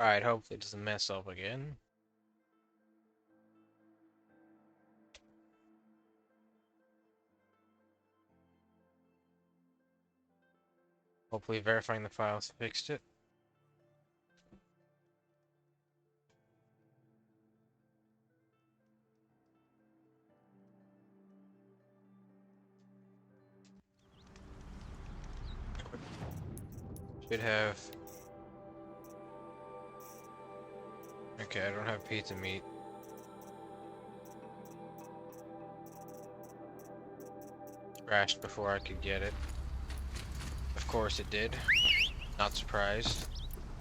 Alright, hopefully it doesn't mess up again. Hopefully verifying the files fixed it. Should have... Okay, I don't have pizza meat. Crashed before I could get it. Of course it did. Not surprised.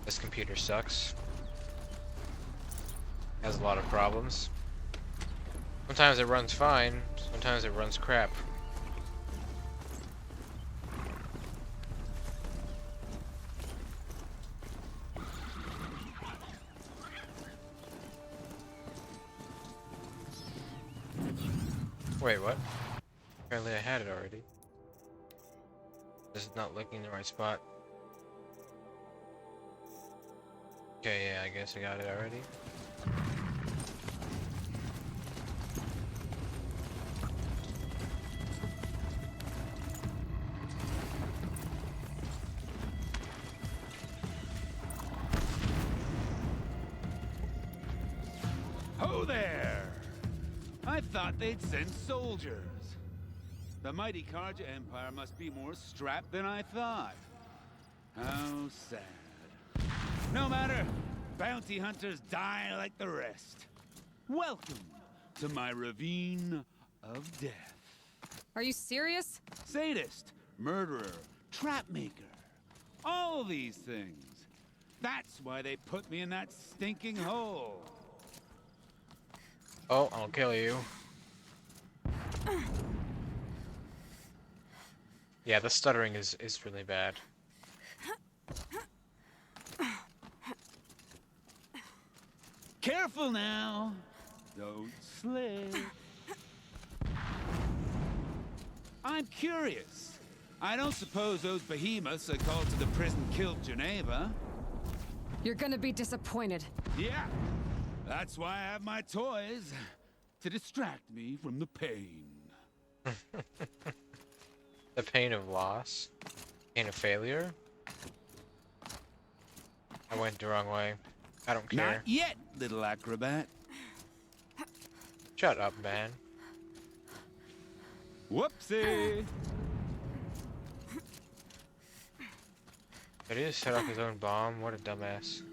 This computer sucks. Has a lot of problems. Sometimes it runs fine, sometimes it runs crap. Wait, what? Apparently I had it already. This is not looking in the right spot. Okay, yeah, I guess I got it already. Ho there! I thought they'd send soldiers. The mighty Karja Empire must be more strapped than I thought. How sad. No matter, bounty hunters die like the rest. Welcome to my ravine of death. Are you serious? Sadist, murderer, trap maker. All these things. That's why they put me in that stinking hole. Oh, I'll kill you. Yeah, the stuttering is really bad. Careful now. Don't slip. I'm curious. I don't suppose those behemoths that called to the prison killed Geneva. You're gonna be disappointed. Yeah. That's why I have my toys. To distract me from the pain. The pain of loss. Pain of failure. I went the wrong way. I don't care. Not yet, little acrobat. Shut up, man. Whoopsie. Did he just set off his own bomb? What a dumbass.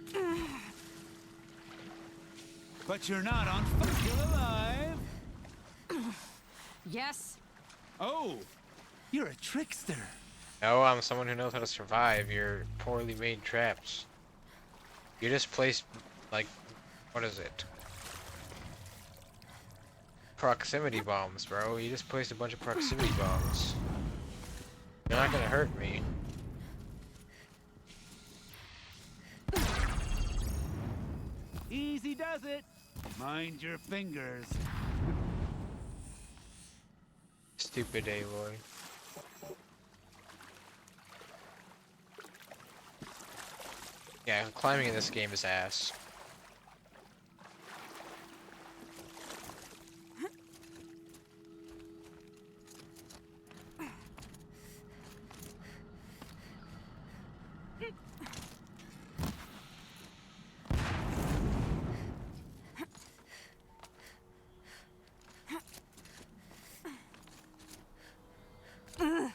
But you're not on still alive. Yes? Oh, you're a trickster. No, I'm someone who knows how to survive your poorly made traps. You just placed, like, what is it? Proximity bombs, bro. You just placed a bunch of proximity bombs. You're not gonna hurt me. Easy does it. Mind your fingers. Stupid Aloy. Yeah, climbing in this game is ass.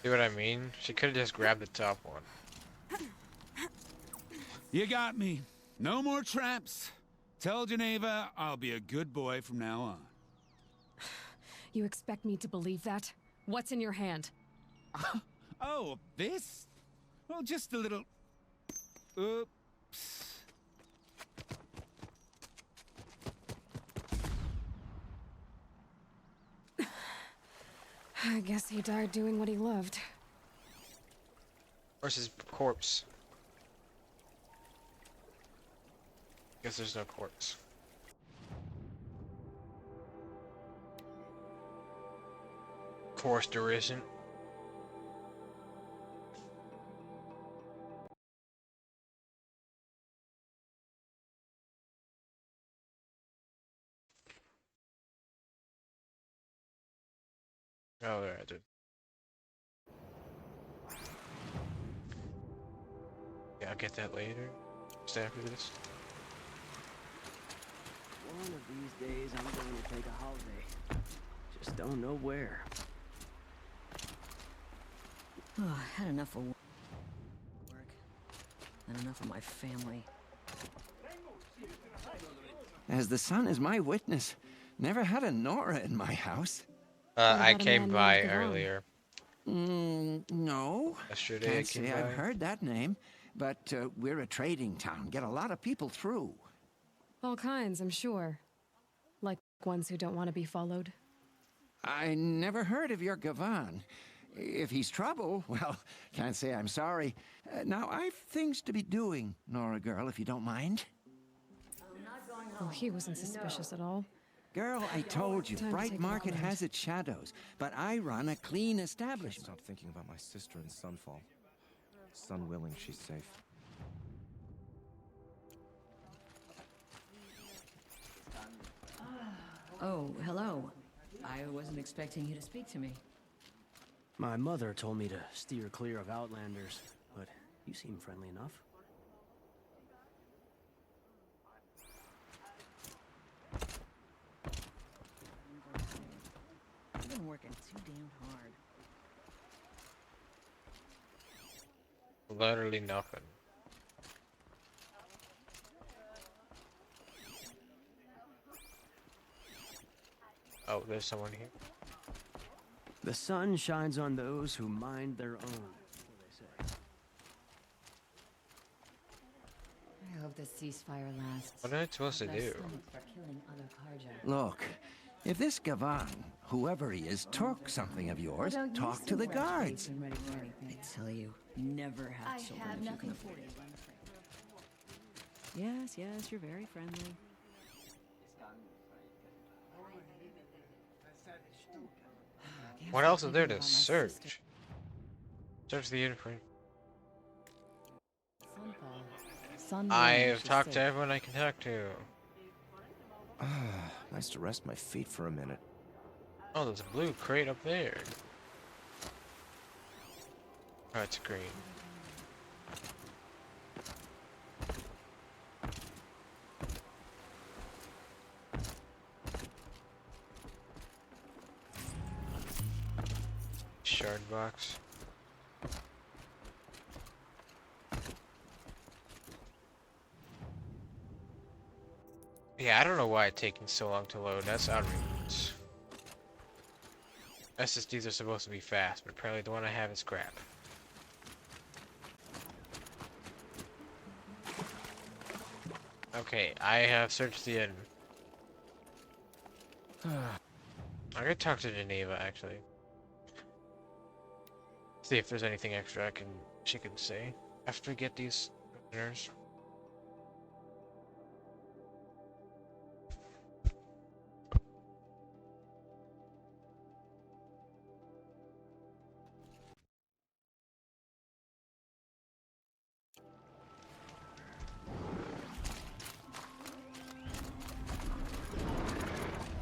See what I mean? She could have just grabbed the top one. You got me. No more traps. Tell Geneva I'll be a good boy from now on. You expect me to believe that? What's in your hand? Oh, this? Well, just a little... Oops. I guess he died doing what he loved. Where's his corpse? Guess there's no corpse. Course there isn't. Oh, yeah, I did. Yeah, I'll get that later. Just after this. One of these days, I'm going to take a holiday. Just don't know where. Oh, I had enough of work and enough of my family. As the sun is my witness, never had a Nora in my house. What I about a came man by named Gavon? earlier. No. Yesterday I Can't came say by. I've heard that name, but we're a trading town. Get a lot of people through. All kinds, I'm sure. Like ones who don't want to be followed. I never heard of your Gavon. If he's trouble, well, can't say I'm sorry. Now, I've things to be doing, Nora girl, if you don't mind. Oh, he wasn't suspicious at all. Girl, I told you, Time to Bright take a Market moment. has its shadows, but I run a clean establishment. Stop thinking about my sister and Sunfall. Sun willing, she's safe. Oh, hello. I wasn't expecting you to speak to me. My mother told me to steer clear of Outlanders, but you seem friendly enough. I've been working too damn hard. Literally nothing. Oh, there's someone here. The sun shines on those who mind their own, so they say. I hope this ceasefire lasts. What am I supposed to do? Look, if this Gavon, whoever he is, took something of yours, talk to the guards. I tell you, never have children if you can afford it. Yes, yes, you're very friendly. What else is there to search? Search the uniform. I've talked to everyone I can talk to. Nice to rest my feet for a minute. Oh, there's a blue crate up there. Oh, it's green. Shard box. Yeah, I don't know why it's taking so long to load. That's outrageous. SSDs are supposed to be fast, but apparently the one I have is crap. Okay, I have searched the inn. I'm gonna talk to Geneva actually. See if there's anything extra she can say after we get these prisoners.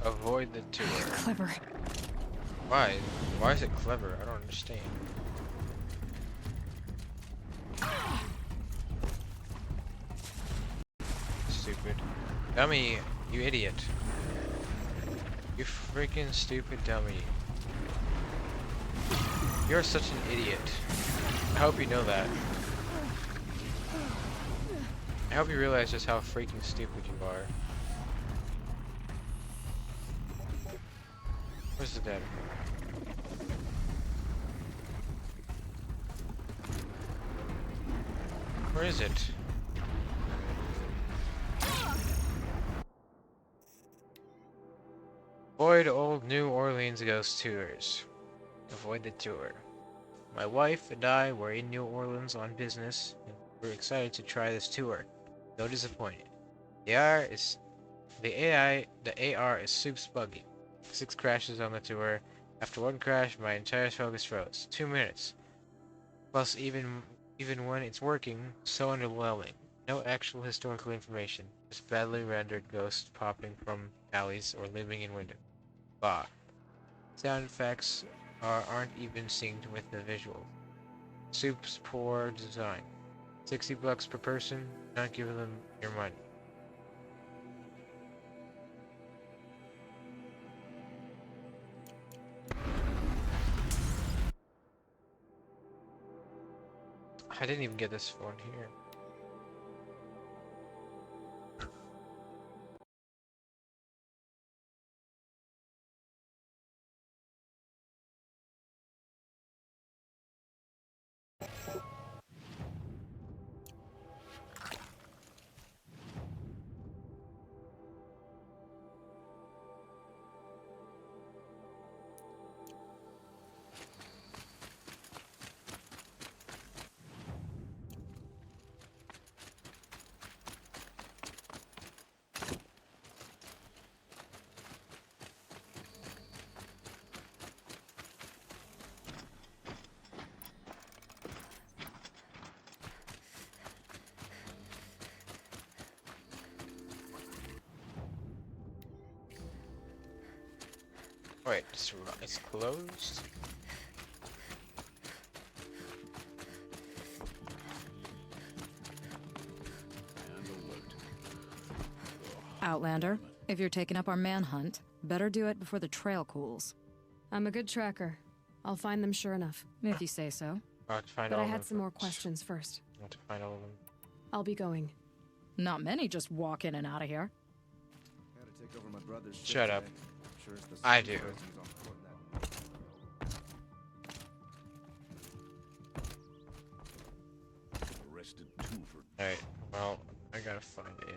Avoid the tour. Clever. Why? Why is it clever? I don't understand. Stupid. Dummy, you idiot. You freaking stupid dummy. You're such an idiot. I hope you know that. I hope you realize just how freaking stupid you are. Where's the dead? Where is it? Avoid old New Orleans ghost tours. Avoid the tour. My wife and I were in New Orleans on business, and we're excited to try this tour. No disappointed. The AR is soup buggy. 6 crashes on the tour. After one crash, my entire focus froze. 2 minutes. Plus, even when it's working, so underwhelming. No actual historical information. Just badly rendered ghosts popping from alleys or living in windows. Bah. Sound effects aren't even synced with the visual. Soup's poor design. $60 per person, not giving them your money. I didn't even get this one here. Wait, it's closed? Outlander, if you're taking up our manhunt, better do it before the trail cools. I'm a good tracker. I'll find them sure enough. If you say so. I have to find But all I of had them some more first. questions first. I have to find all of them. I'll be going. Not many just walk in and out of here. Had to take over my brother's ship Shut up. today. Sure it's the I same do. person who's on foot in that- Arrested two for Alright, well, I gotta find it.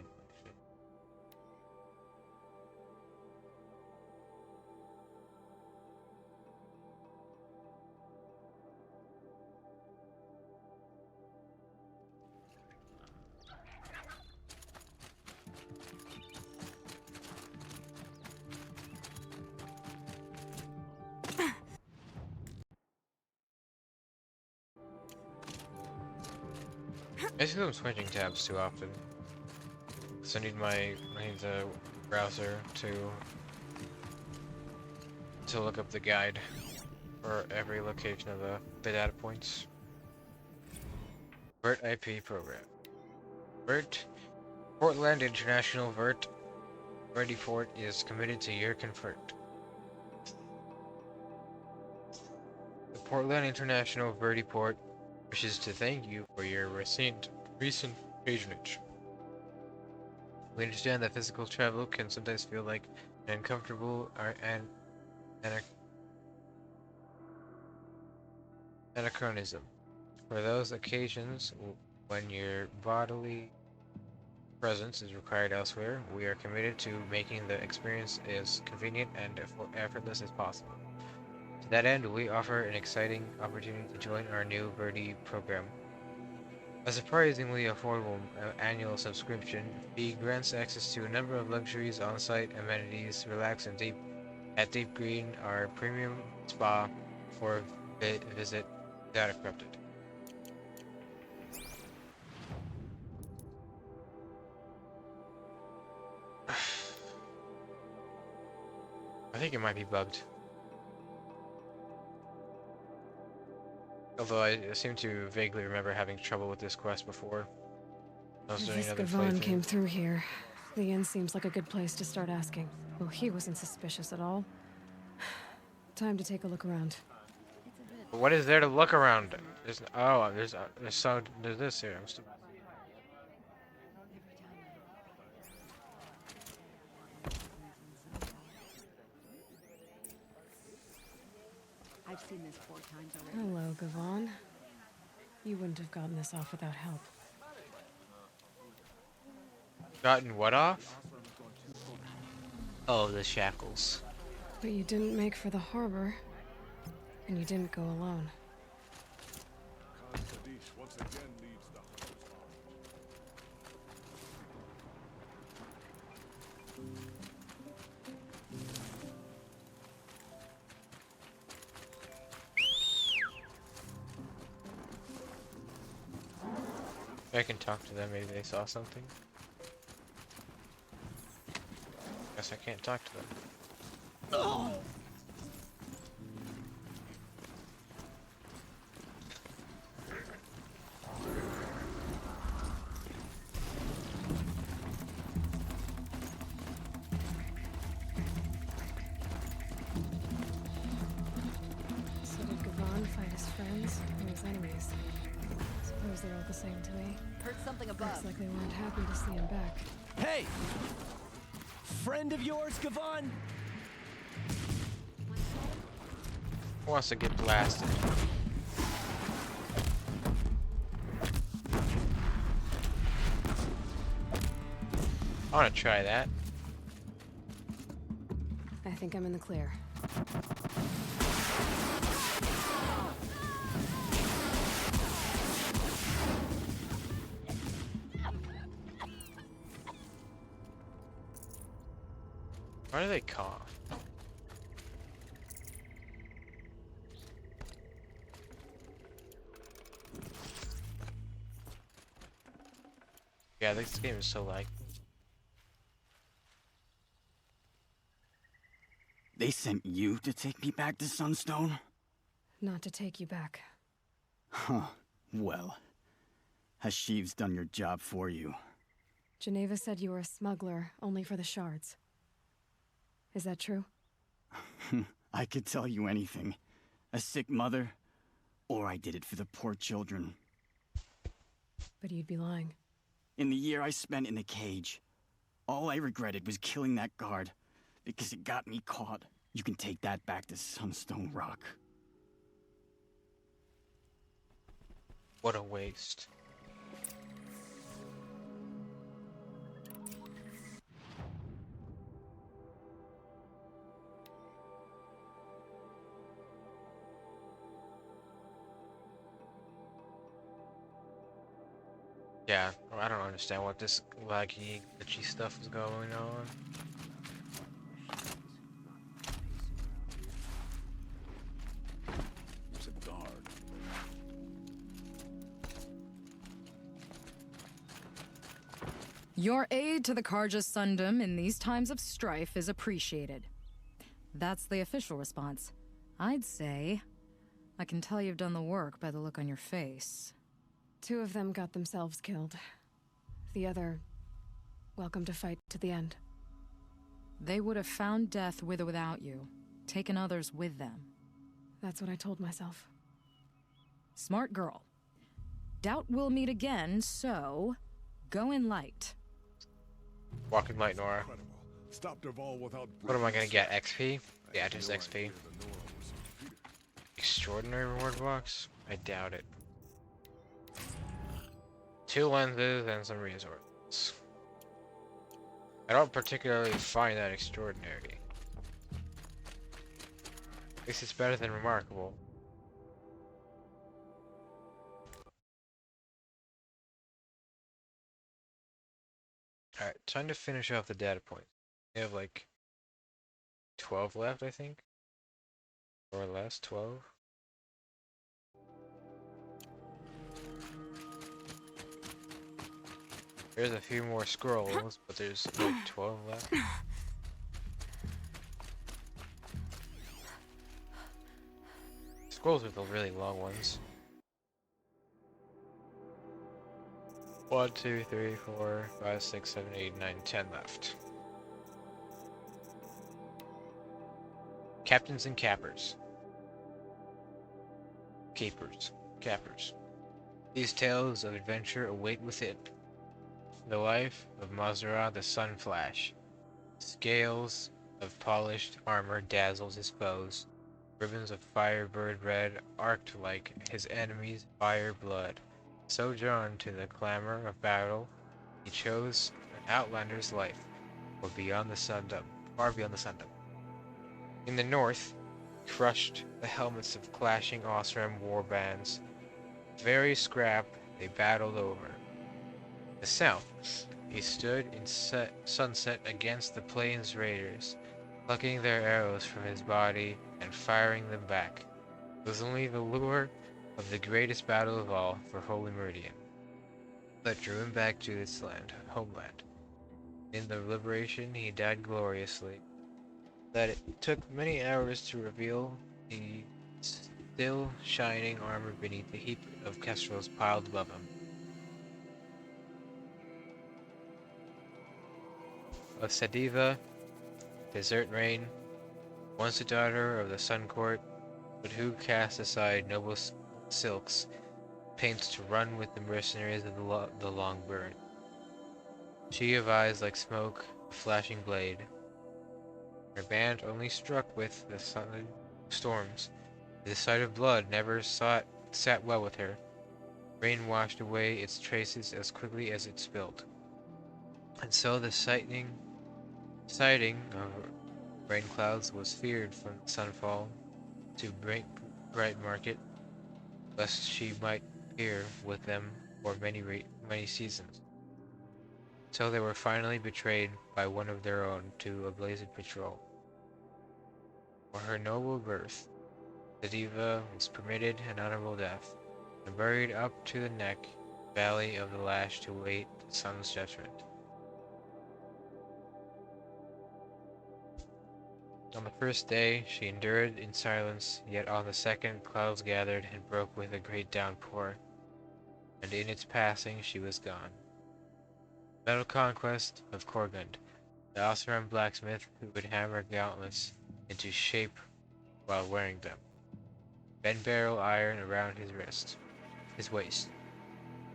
Basically, I'm switching tabs too often. So I need the browser to look up the guide for every location of the data points. VERT IP program. VERT Portland International VERT Ready Port is committed to your comfort. The Portland International Vertiport wishes to thank you for your recent patronage. We understand that physical travel can sometimes feel like an uncomfortable anachronism. For those occasions when your bodily presence is required elsewhere, we are committed to making the experience as convenient and effortless as possible. To that end, we offer an exciting opportunity to join our new Verdi program. A surprisingly affordable annual subscription fee grants access to a number of luxuries, on-site amenities, relax and at Deep Green, our premium spa for visit Data Corrupted. I think it might be bugged. Although I seem to vaguely remember having trouble with this quest before. I was doing This another Gavon playthrough. came through here. The inn seems like a good place to start asking. Well, he wasn't suspicious at all. Time to take a look around. What is there to look around? There's this here. I'm still... I've seen this 4 times already. Hello, Gavon. You wouldn't have gotten this off without help. Gotten what off? Oh, the shackles. But you didn't make for the harbor. And you didn't go alone. I can talk to them, maybe they saw something. Guess I can't talk to them. the same to me. Heard something above. Looks like they weren't happy to see him back. Hey! Friend of yours, Gavan? Who wants to get blasted? I want to try that. I think I'm in the clear. Why do they cough? Yeah, this game is so like. They sent you to take me back to Sunstone? Not to take you back. Huh. Well, Hashiv's done your job for you. Geneva said you were a smuggler, only for the shards. Is that true? I could tell you anything. A sick mother, or I did it for the poor children. But you'd be lying. In the year I spent in the cage, all I regretted was killing that guard, because it got me caught. You can take that back to Sunstone Rock. What a waste. Yeah, I don't understand what this laggy, glitchy stuff is going on. There's a guard. Your aid to the Karja Sundom in these times of strife is appreciated. That's the official response. I'd say I can tell you've done the work by the look on your face. 2 of them got themselves killed. The other, welcome to fight to the end. They would have found death with or without you, taken others with them. That's what I told myself. Smart girl. Doubt we'll meet again, so go in light. Walking light, Nora. Stop Derval without. What am I gonna get? XP? Yeah, just XP. Extraordinary reward box? I doubt it. 2 lenses and some resources. I don't particularly find that extraordinary. At least it's better than remarkable. Alright, time to finish off the data points. We have like 12 left, I think. Or less, 12. There's a few more scrolls, but there's like 12 left. Scrolls are the really long ones. 1, 2, 3, 4, 5, 6, 7, 8, 9, 10 left. Captains and cappers. Capers. Cappers. These tales of adventure await within. The life of Mazra the Sunflash. Scales of polished armor dazzles his foes. Ribbons of firebird red arced like his enemies' fire blood. So drawn to the clamor of battle, he chose an outlander's life, or beyond the Sundom, far beyond the Sundom. In the north, he crushed the helmets of clashing Osram war bands. Very scrap they battled over. In the south, he stood in sunset against the plains raiders, plucking their arrows from his body and firing them back. It was only the lure of the greatest battle of all for Holy Meridian that drew him back to his land, homeland. In the liberation he died gloriously. That it took many hours to reveal the still shining armor beneath the heap of kestrels piled above him. Of Sadiva, Desert Rain, once a daughter of the Sun Court, but who cast aside noble silks paints to run with the mercenaries of the long burn. She of eyes like smoke, a flashing blade. Her band only struck with the sudden storms. The sight of blood never sat well with her. Rain washed away its traces as quickly as it spilled. And so the sighting of rain clouds was feared from the sunfall to bright market, lest she might appear with them for many seasons. So they were finally betrayed by one of their own to a blazed patrol. For her noble birth, the diva was permitted an honorable death, and buried up to the neck, valley of the lash to wait the sun's judgment. On the first day she endured in silence, yet on the second clouds gathered and broke with a great downpour, and in its passing she was gone. Metal conquest of Korgund, the Oseram blacksmith who would hammer gauntlets into shape while wearing them. Bend barrel iron around his waist.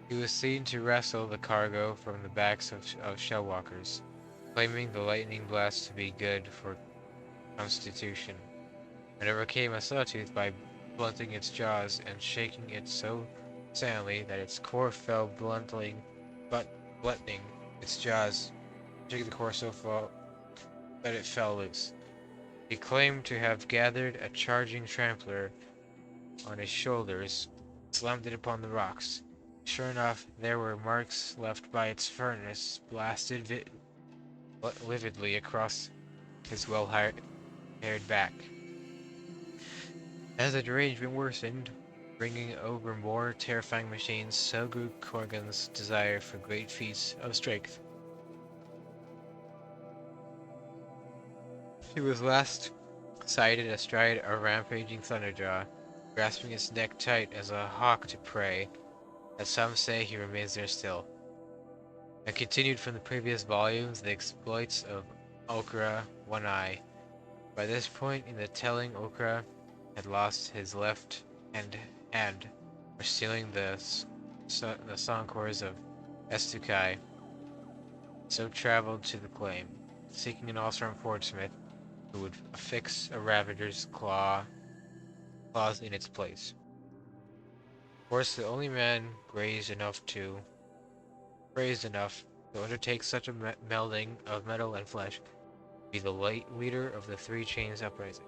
He was seen to wrestle the cargo from the backs of shellwalkers, claiming the lightning blast to be good for constitution, and overcame a sawtooth by blunting its jaws and shaking it so soundly that its core fell blunting its jaws, shaking the core so far that it fell loose. He claimed to have gathered a charging trampler on his shoulders, slammed it upon the rocks. Sure enough, there were marks left by its furnace, blasted lividly across his well-haired back. As the derangement worsened, bringing over more terrifying machines, so grew Korgan's desire for great feats of strength. He was last sighted astride a rampaging Thunderjaw, grasping its neck tight as a hawk to prey, as some say he remains there still. And continued from the previous volumes the exploits of Okra One Eye. By this point in the telling, Okra had lost his left hand for stealing the Soncors of Estukai, so traveled to the claim, seeking an Oseram forgesmith who would affix a Ravager's claws in its place. Of course, the only man praised enough to undertake such a melding of metal and flesh would be the leader of the Three Chains Uprising.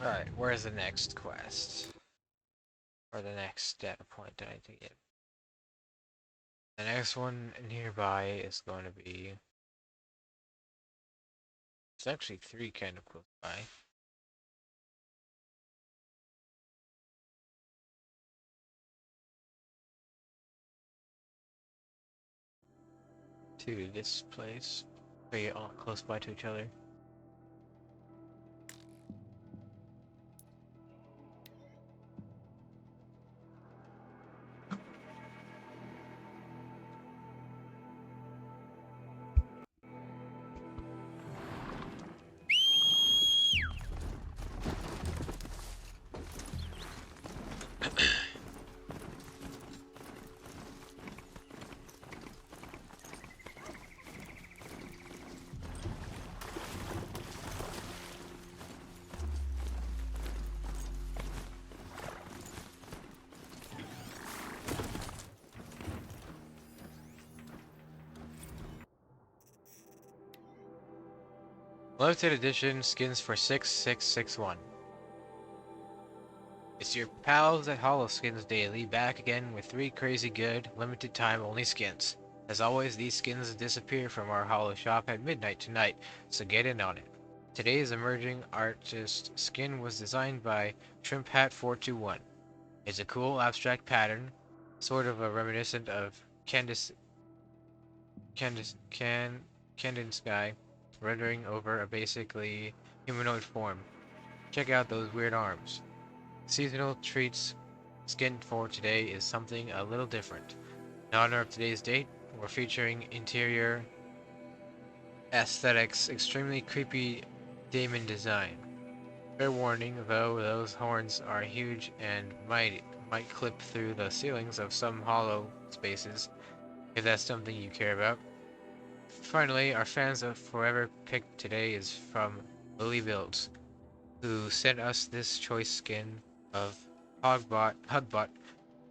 Alright, where's the next quest? Or the next data point that I need to get? The next one nearby is going to be... It's actually three kind of close by. To this place. Very all close by to each other. Limited edition skins for 6661. It's your pals at Holoskins Daily back again with 3 crazy good, limited time only skins. As always, these skins disappear from our Holo shop at midnight tonight, so get in on it. Today's emerging artist skin was designed by Shrimp Hat 421. It's a cool abstract pattern, sort of a reminiscent of Candice Sky, rendering over a basically humanoid form. Check out those weird arms. Seasonal treats skin for today is something a little different. In honor of today's date, we're featuring interior aesthetics, extremely creepy Damon design. Fair warning, though, those horns are huge and might clip through the ceilings of some hollow spaces, if that's something you care about. Finally, our fans of Forever pick today is from Lily Builds, who sent us this choice skin of Hugbot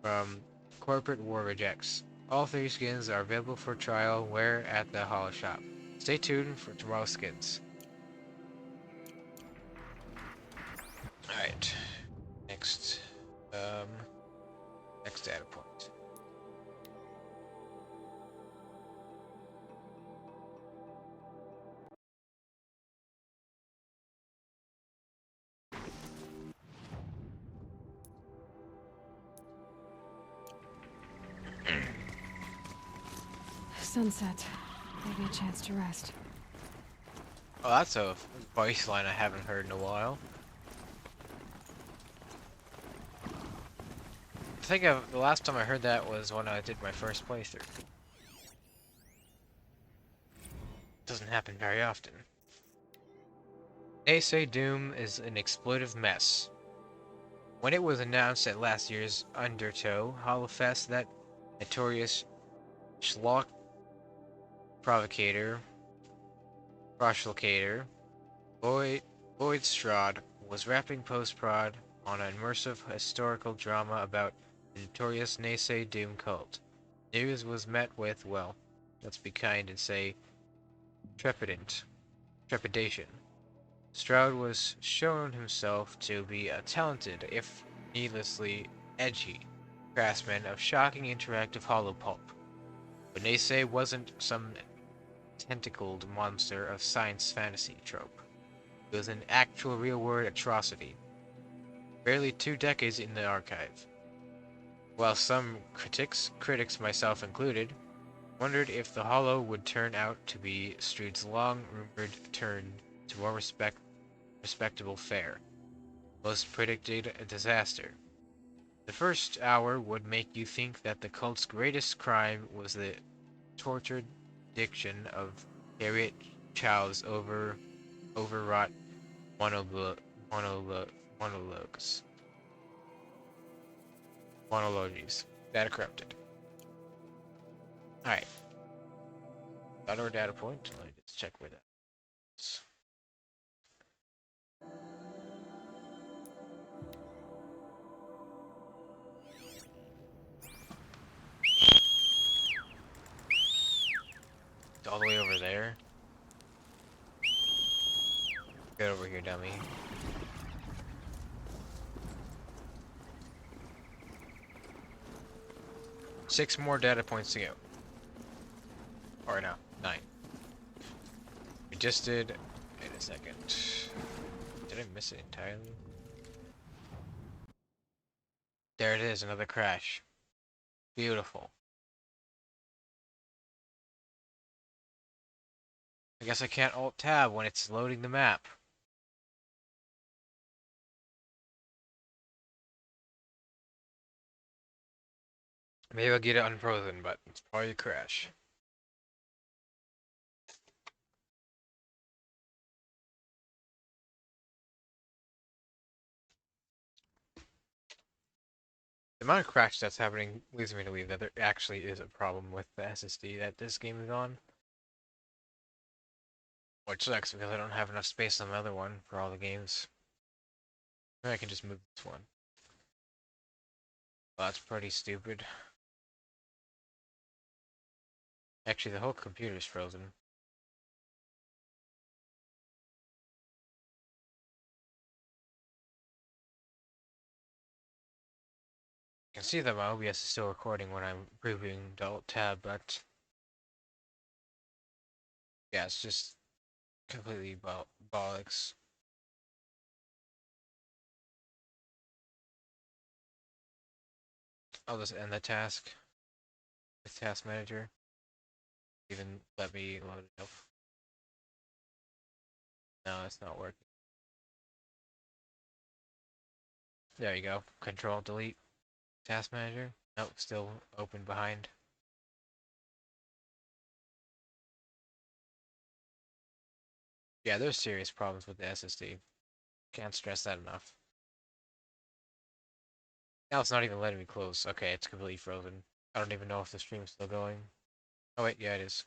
from Corporate War Rejects. All three skins are available for trial where at the Hollow Shop. Stay tuned for tomorrow's skins. Alright. Next um next data point. Sunset. Maybe a chance to rest. Oh, that's a voice line I haven't heard in a while. I think the last time I heard that was when I did my first playthrough. Doesn't happen very often. They say Doom is an exploitive mess. When it was announced at last year's Undertow Hollowfest that notorious schlock provocator, Roshlocator, Lloyd Strahd was rapping post-prod on an immersive historical drama about the notorious Naysay Doom cult. News was met with, well, let's be kind and say, trepidation. Stroud was shown himself to be a talented, if needlessly edgy, craftsman of shocking interactive holopulp. But Naysay wasn't some tentacled monster of science fantasy trope. It was an actual real-world atrocity. Barely 2 decades in the archive. While some critics myself included, wondered if the Hollow would turn out to be Stroud's long-rumored turn to more respectable fare. Most predicted a disaster. The first hour would make you think that the cult's greatest crime was the tortured diction of Harriet Chow's overwrought monologues. Monologies. Data corrupted. Alright. Got our data point. Let me just check where that is. It's all the way over there. Get over here, dummy. Six more data points to go. Or no, 9. We just did. Wait a second. Did I miss it entirely? There it is, another crash. Beautiful. I guess I can't Alt-Tab when it's loading the map. Maybe I'll get it unfrozen, but it's probably a crash. The amount of crash that's happening leads me to believe that there actually is a problem with the SSD that this game is on. Which sucks because I don't have enough space on the other one for all the games. Maybe I can just move this one. Well, that's pretty stupid. Actually, the whole computer's frozen. You can see that my OBS is still recording when I'm previewing the Alt-Tab, but yeah, it's just completely bollocks. I'll just end the task with Task Manager. Even let me load it up. No, it's not working. There you go. Control Delete Task Manager. Nope, still open behind. Yeah, there's serious problems with the SSD. Can't stress that enough. Now it's not even letting me close. Okay, it's completely frozen. I don't even know if the stream's still going. Oh wait, yeah it is.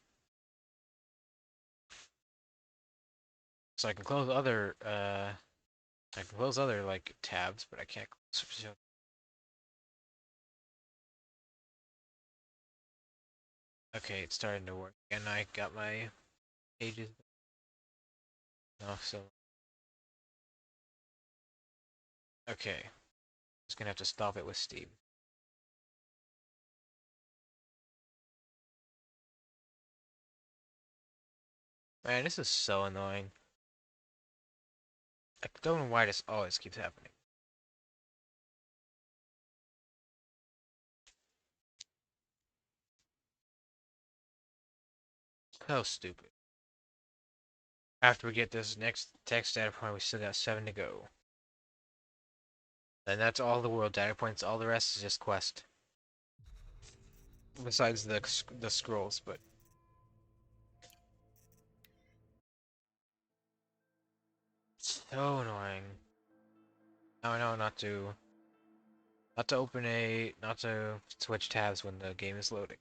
So I can close other like tabs, but I can't close. Okay, it's starting to work. And I got my pages. No, so okay. Just gonna have to stop it with Steam. Man, this is so annoying. I don't know why this always keeps happening. So stupid. After we get this next text data point, we still got 7 to go. And that's all the world data points. All the rest is just quest. Besides the scrolls, but so annoying. Now I know not to not to switch tabs when the game is loading.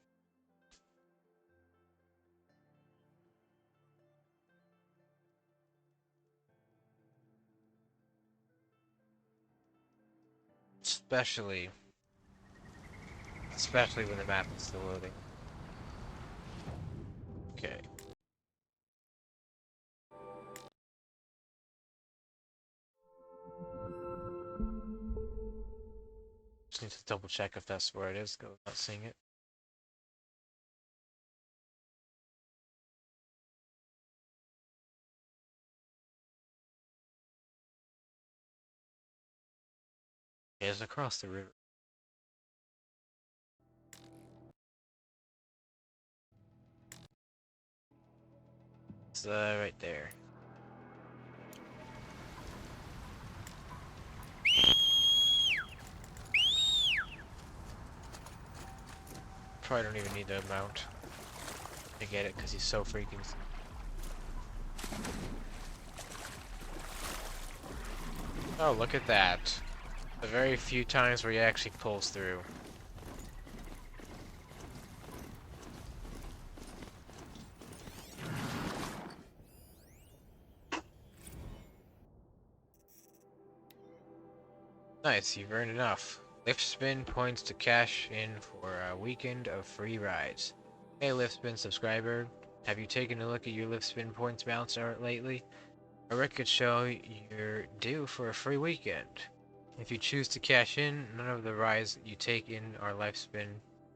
Especially when the map is still loading. Okay. Just need to double check if that's where it is, because I'm not seeing it. Okay, it's across the river. It's right there. Probably don't even need to mount to get it because he's so freaking. Oh, look at that. The very few times where he actually pulls through. Nice, you've earned enough. Lift spin points to cash in for a weekend of free rides. Hey Lift Spin subscriber, have you taken a look at your Lift Spin points balance lately? A record show you're due for a free weekend. If you choose to cash in, none of the rides you take in our Life Spin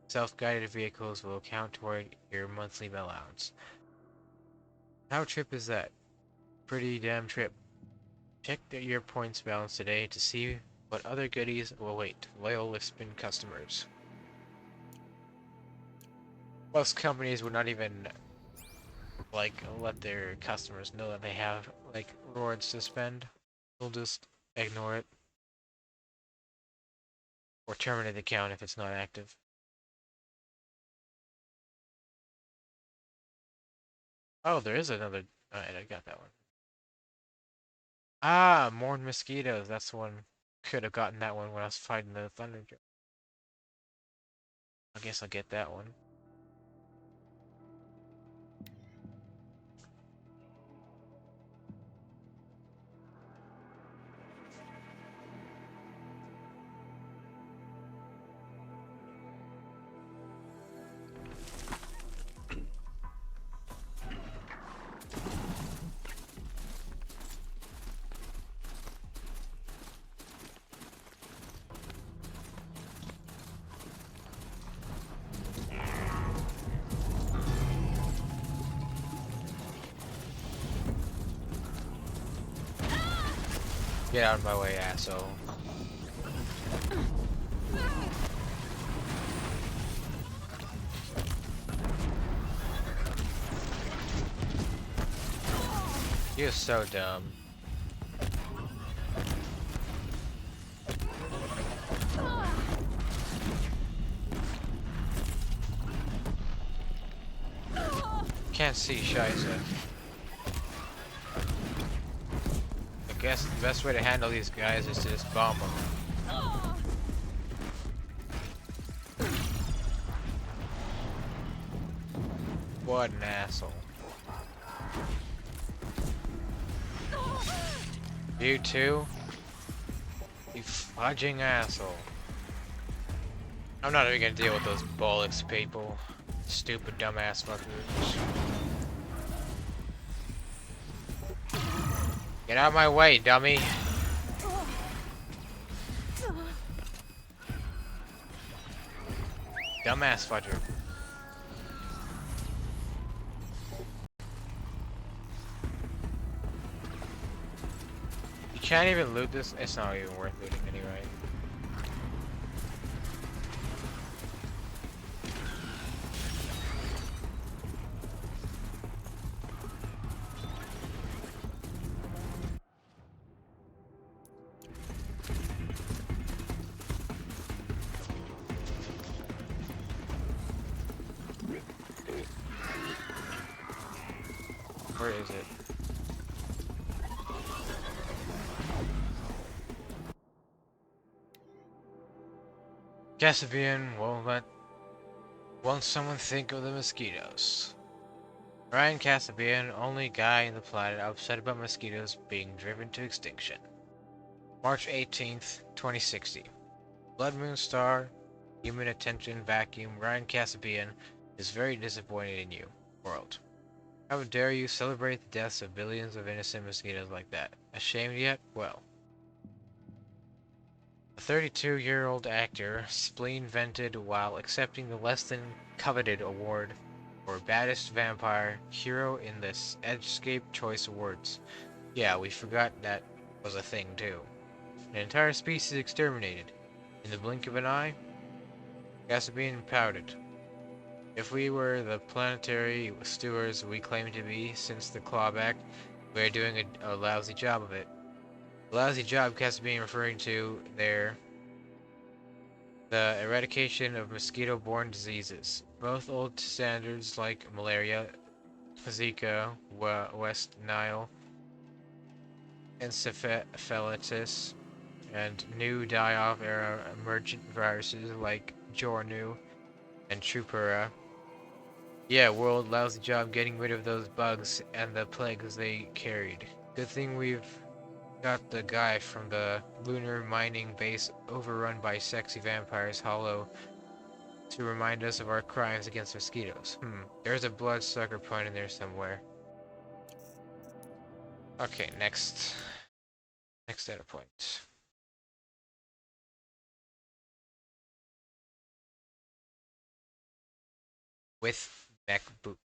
self-guided vehicles will count toward your monthly allowance. How trip is that? Pretty damn trip. Check your points balance today to see what other goodies will await loyal Liftspin customers. Most companies would not even like let their customers know that they have like rewards to spend. They'll just ignore it or terminate the account if it's not active. Oh, there is another. Alright, I got that one. Ah, more mosquitoes. That's the one. Could have gotten that one when I was fighting the thunder. I guess I'll get that one. Get out of my way, asshole. You're so dumb. Can't see Shiza. guess the best way to handle these guys is to just bomb them. What an asshole. You too? You fudging asshole. I'm not even gonna deal with those bollocks people. Stupid dumbass fuckers. Get out of my way, dummy. Dumbass fudger. You can't even loot this. It's not even worth looting anyway. Where is it? Casabian won't someone think of the mosquitoes? Ryan Casabian, only guy in the planet upset about mosquitoes being driven to extinction. March 18th, 2060. Blood Moon Star, Human Attention Vacuum, Ryan Casabian is very disappointed in you, world. How dare you celebrate the deaths of billions of innocent mosquitoes like that? Ashamed yet? Well. A 32-year-old actor spleen vented while accepting the less than coveted award for Baddest Vampire Hero in the Edgescape Choice Awards. Yeah, we forgot that was a thing too. An entire species exterminated. In the blink of an eye, Casabian pouted. If we were the planetary stewards we claim to be since the clawback, we are doing a lousy job of it. The lousy job Casabian referring to there, the eradication of mosquito-borne diseases. Both old standards like malaria, Zika, West Nile, encephalitis, and new die-off era emergent viruses like Jornu and Trupura. Yeah, world, lousy job getting rid of those bugs and the plagues they carried. Good thing we've got the guy from the lunar mining base overrun by sexy vampires hollow to remind us of our crimes against mosquitoes. There's a bloodsucker point in there somewhere. Okay, next data point. With mech boot.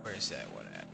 Where is that one at?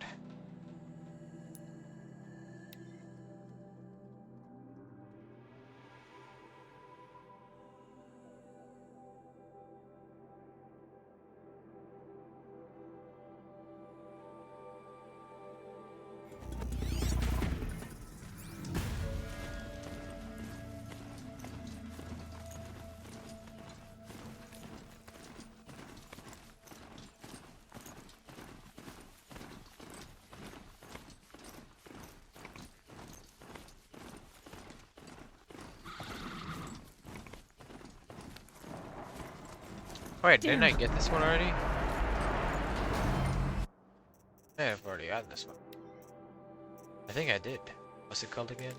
Wait, didn't I get this one already? Yeah, I've already gotten this one. I think I did. What's it called again?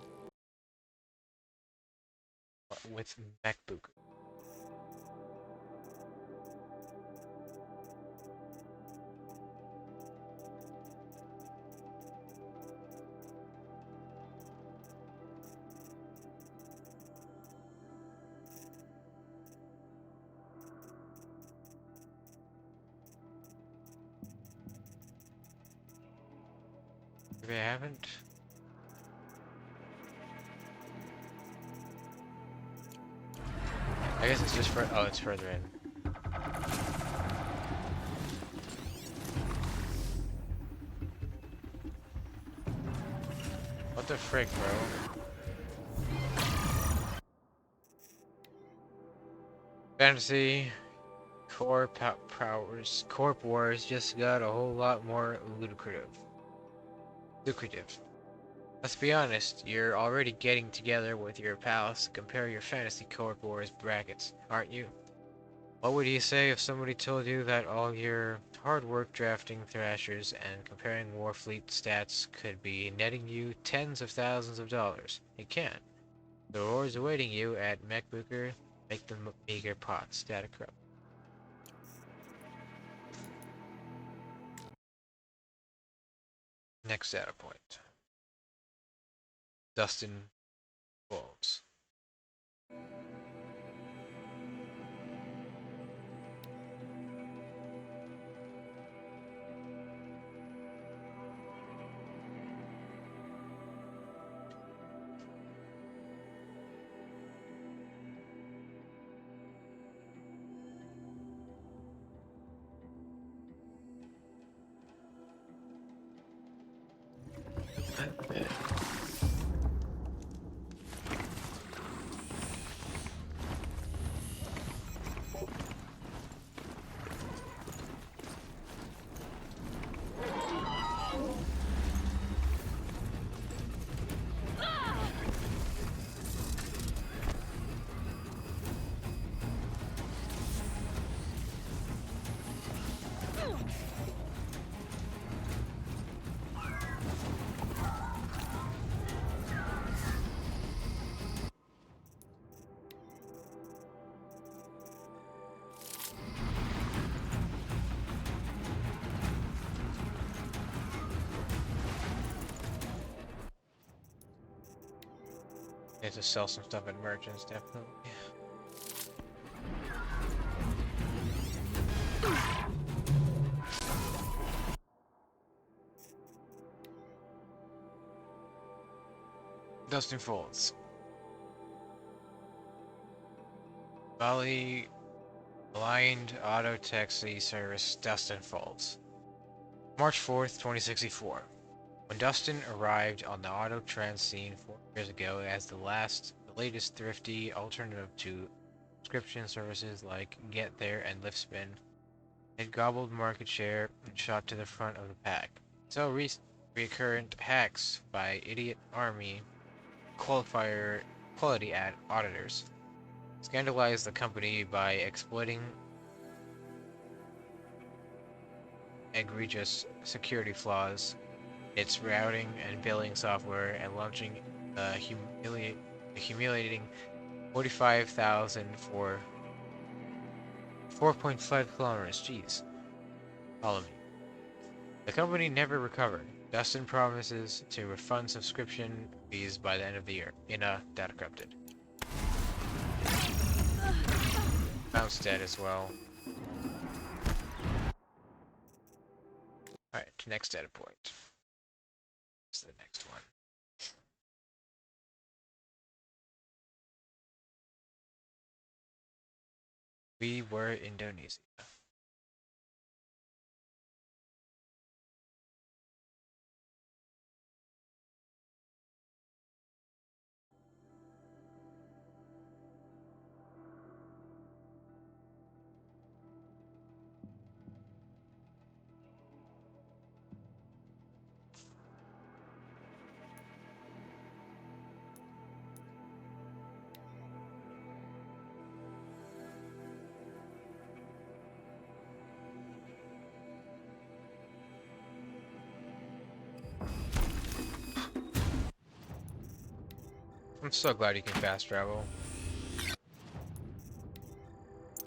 With MacBook. Maybe I haven't. I guess it's just for. Oh, it's further in. What the frick, bro? Fantasy Corp Wars just got a whole lot more lucrative. Let's be honest, you're already getting together with your pals to compare your fantasy Corp Wars brackets, aren't you? What would you say if somebody told you that all your hard work drafting Thrashers and comparing Warfleet stats could be netting you tens of thousands of dollars? It can. The rewards awaiting you at MechBooker make them meager pots. Data corrupt. Next data point. Dustin Wolves. Need to sell some stuff at merchants, definitely. Dustin Folds. Bali Aligned Auto Taxi Service Dustin Folds. March 4th, 2064. When Dustin arrived on the auto trans scene 4 years ago as the latest thrifty alternative to subscription services like Get There and LiftSpin, it gobbled market share and shot to the front of the pack. So recurrent hacks by idiot army quality auditors scandalized the company by exploiting egregious security flaws its routing and billing software and launching the humiliating 45,000 for 4.5 kilometers. Jeez. Follow me. The company never recovered. Dustin promises to refund subscription fees by the end of the year. In a data corrupted. Bounce dead as well. Alright, next data point. What's the next one? We were Indonesia. I'm so glad you can fast travel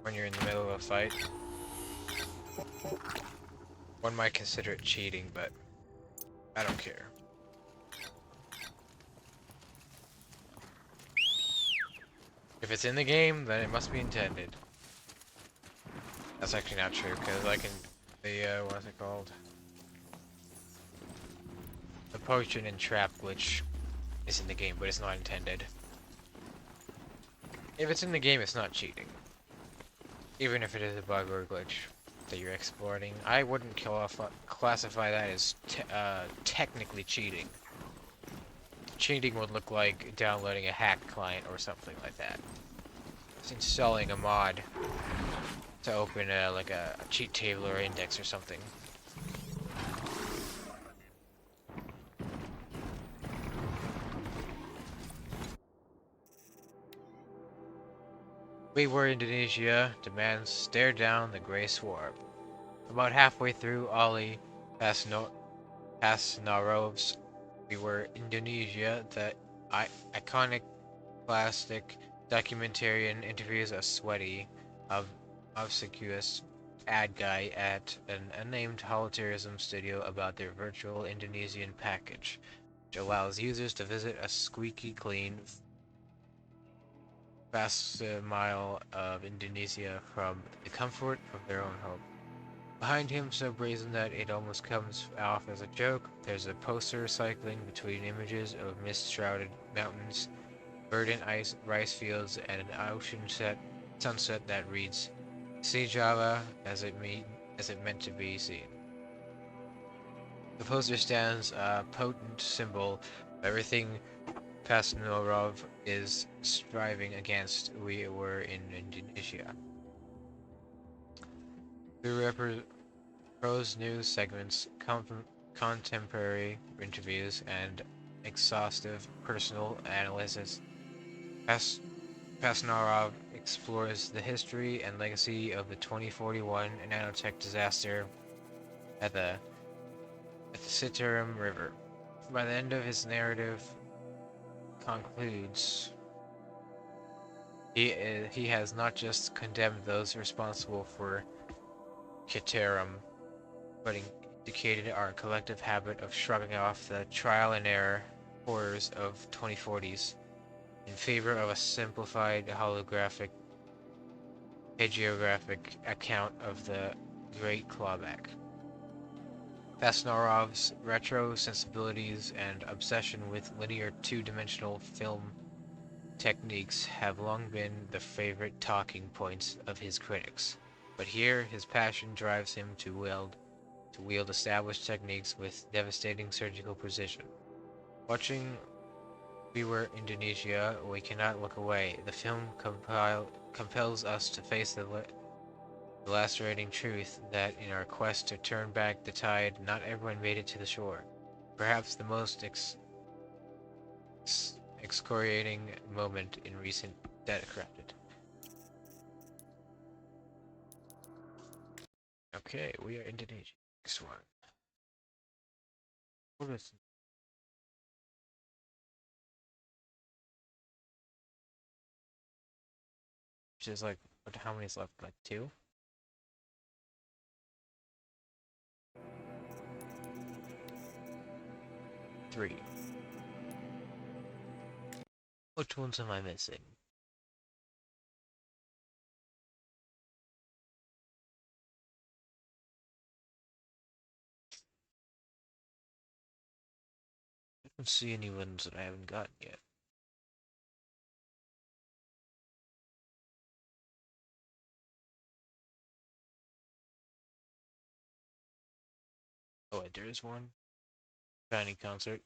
when you're in the middle of a fight. One might consider it cheating, but I don't care. If it's in the game, then it must be intended. That's actually not true, because I can... what's it called? The potion and trap glitch is in the game, but it's not intended. If it's in the game, it's not cheating. Even if it is a bug or a glitch that you're exploiting, I wouldn't classify that as technically cheating. Cheating would look like downloading a hacked client or something like that. It's installing a mod to open like a cheat table or index or something. We were Indonesia. The man stared down the gray swarm. About halfway through Ali Pasnarov's We Were Indonesia, the iconic plastic documentarian interviews a sweaty, obsequious ad guy at an unnamed holotourism studio about their virtual Indonesian package, which allows users to visit a squeaky clean, vast mile of Indonesia from the comfort of their own home. Behind him, so brazen that it almost comes off as a joke, there's a poster cycling between images of mist-shrouded mountains, verdant rice fields, and an sunset that reads, "See Java as it meant to be seen." The poster stands a potent symbol of everything Pasnorov is striving against. We were in Indonesia. Through prose news segments, contemporary interviews, and exhaustive personal analysis, Pasnarov explores the history and legacy of the 2041 nanotech disaster at the Citarum River. By the end of his narrative, concludes he has not just condemned those responsible for Citarum, but indicated our collective habit of shrugging off the trial and error horrors of 2040s in favor of a simplified hagiographic account of the Great Clawback. Pasnarov's retro sensibilities and obsession with linear two-dimensional film techniques have long been the favorite talking points of his critics, but here his passion drives him to wield established techniques with devastating surgical precision. Watching We Were Indonesia, we cannot look away. The film compels us to face the lacerating truth that in our quest to turn back the tide, not everyone made it to the shore. Perhaps the most excoriating moment in recent Deadcrafted. Okay, We Are Indonesia. Next one. What is which is like, how many is left? Like 2? 3. Which ones am I missing? I don't see any ones that I haven't gotten yet. Oh wait, there is one. Tiny concert.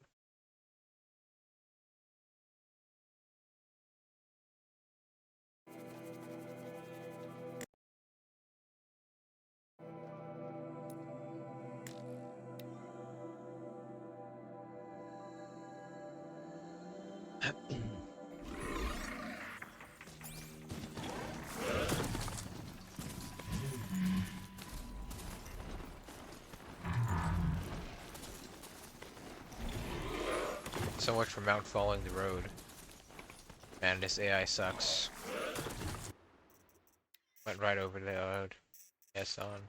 So much for Mount following the road. Man, this AI sucks. Went right over the road. Yes, on.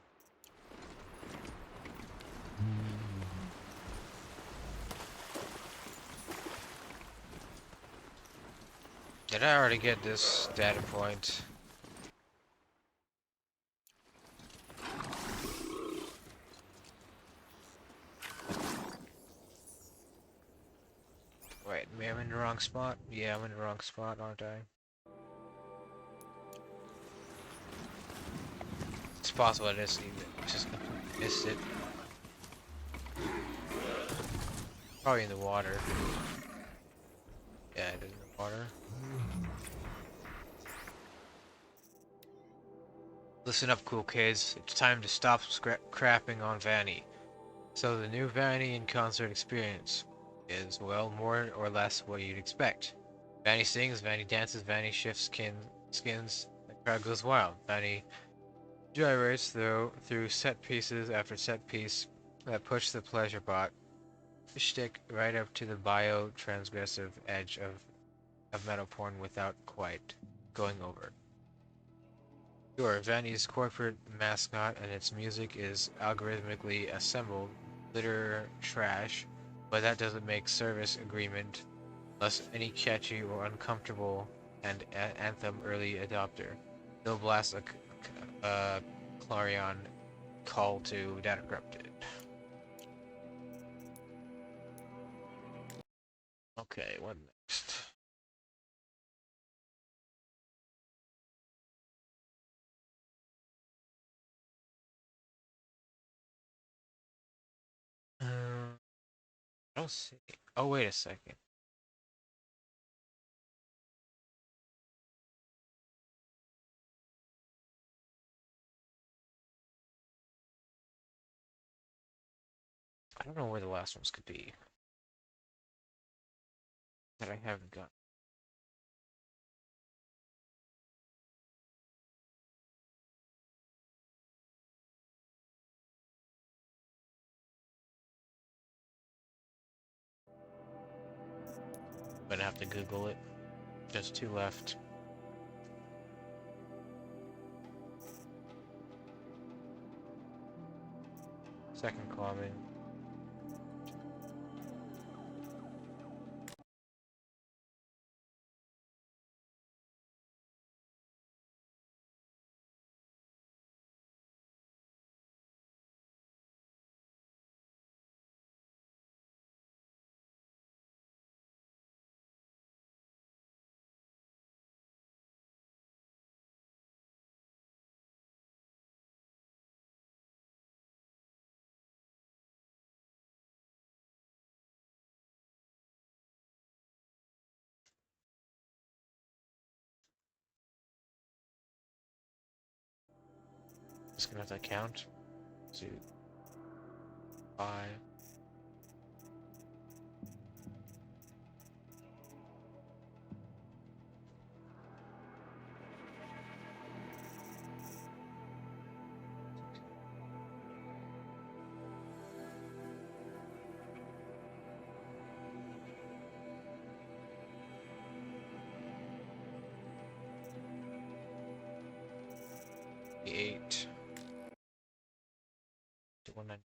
Did I already get this data point? Wait, maybe I'm in the wrong spot? Yeah, I'm in the wrong spot, aren't I? It's possible I just missed it. Probably in the water. Yeah, it is in the water. Listen up, cool kids. It's time to stop crapping on Vanny. So the new Vanny in concert experience is, well, more or less what you'd expect. Vanny sings, Vanny dances, Vanny shifts skins. The crowd goes wild. Vanny gyrates through set pieces after set piece that push the pleasure bot shtick right up to the bio-transgressive edge of metal porn without quite going over. Sure, Vanny's corporate mascot and its music is algorithmically assembled litter trash, but that doesn't make service agreement less any catchy or uncomfortable and anthem early adopter. They'll blast a Clarion call to Data Corrupted. Okay, what next? I don't see. Oh, wait a second. I don't know where the last ones could be that I haven't got. I'm gonna have to Google it. Just two left. Second comment. Just gonna have to count. 2, 5. Eight. 190.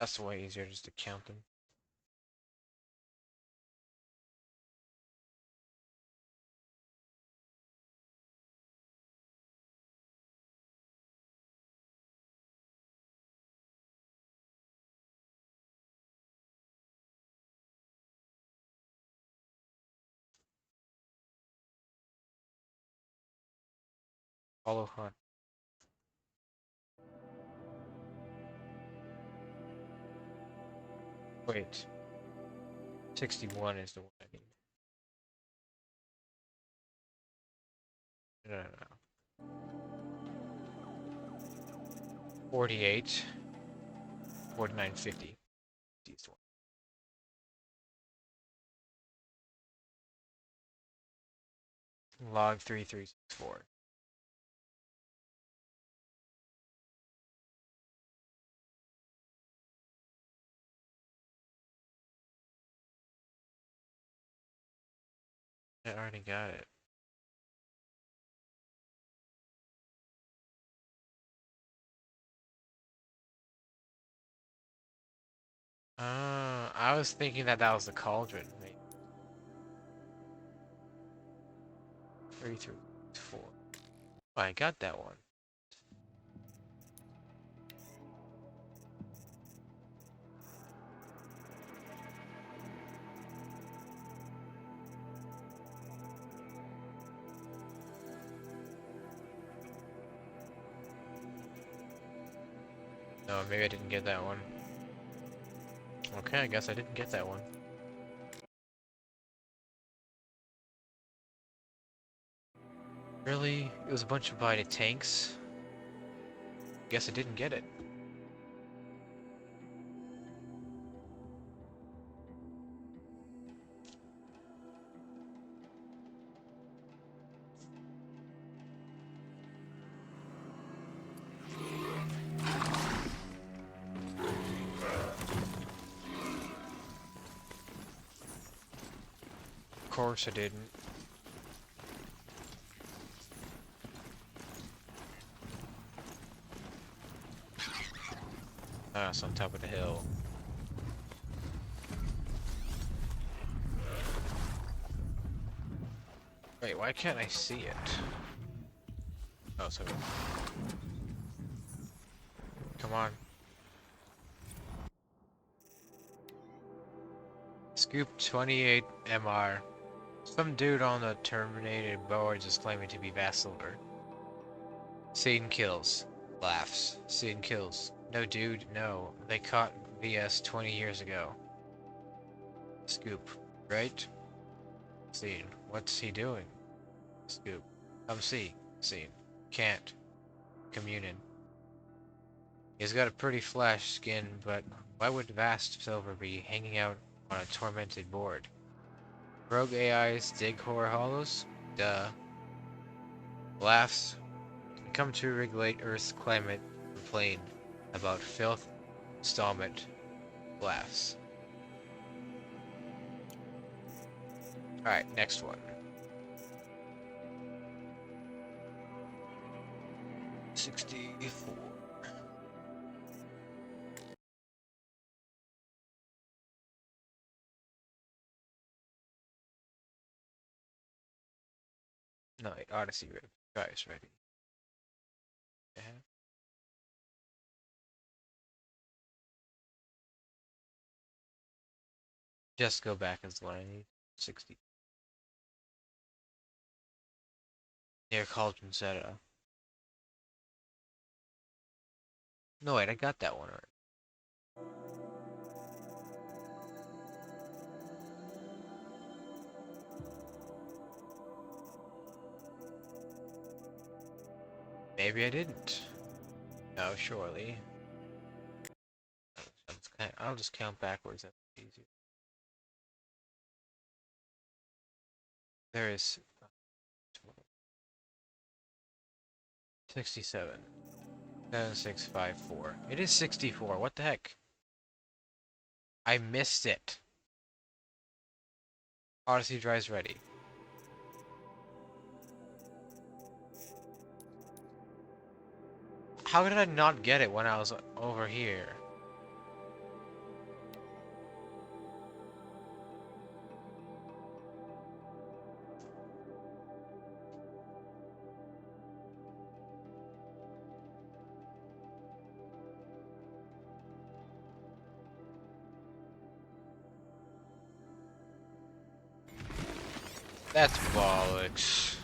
That's way easier just to count them. Follow hunt. Wait. 61 is the one I need. No, no, no. 48. 4950. These one. Log 3364. I already got it. I was thinking that was the cauldron. Maybe. 334. Oh, I got that one. Oh, maybe I didn't get that one. Okay, I guess I didn't get that one. Really? It was a bunch of bided tanks? Guess I didn't get it. Of course I didn't. Ah, it's on top of the hill. Wait, why can't I see it? Oh, sorry. Come on. Scoop 28 MR. Some dude on the terminated boards is claiming to be Vassiller. Scene kills. Laughs. Scene kills. No dude, no. They caught VS 20 years ago. Scoop. Right? Scene. What's he doing? Scoop. Come see. Scene. Can't. Communin. He's got a pretty flash skin, but why would Vast Silver be hanging out on a tormented board? Rogue AIs dig horror hollows? Duh. Laughs. Come to regulate Earth's climate. Complain about filth. Installment. Laughs. Alright, next one. 64. No, wait, Odyssey guys ready. Yeah. Just go back as line 60. Near Cauldron Zeta. No wait, I got that one already. Maybe I didn't. No, surely. I'll just count backwards. That's easier. There is 67. 7654. It is 64. What the heck? I missed it. Odyssey Dry's ready. How did I not get it when I was over here? That's bollocks.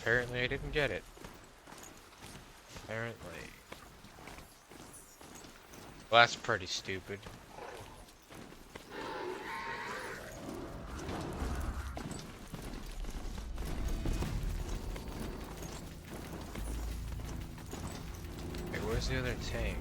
Apparently I didn't get it. Apparently. Well, that's pretty stupid. Wait, where's the other tank?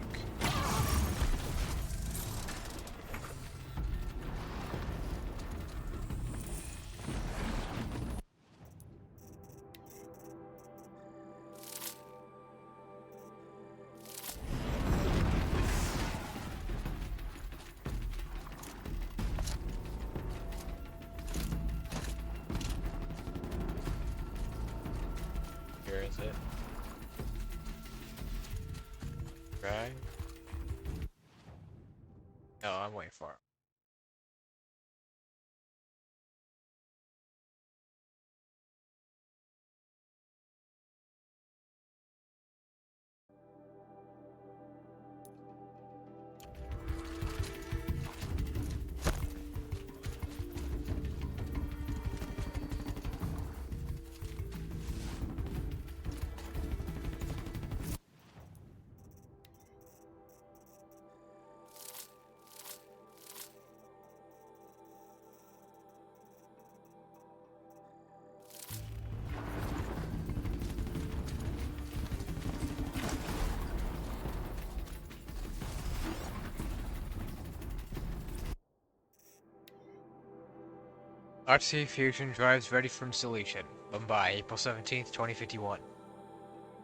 Where is it? Right? No, I'm way far. RC Fusion drives ready for installation. Mumbai, April 17th, 2051.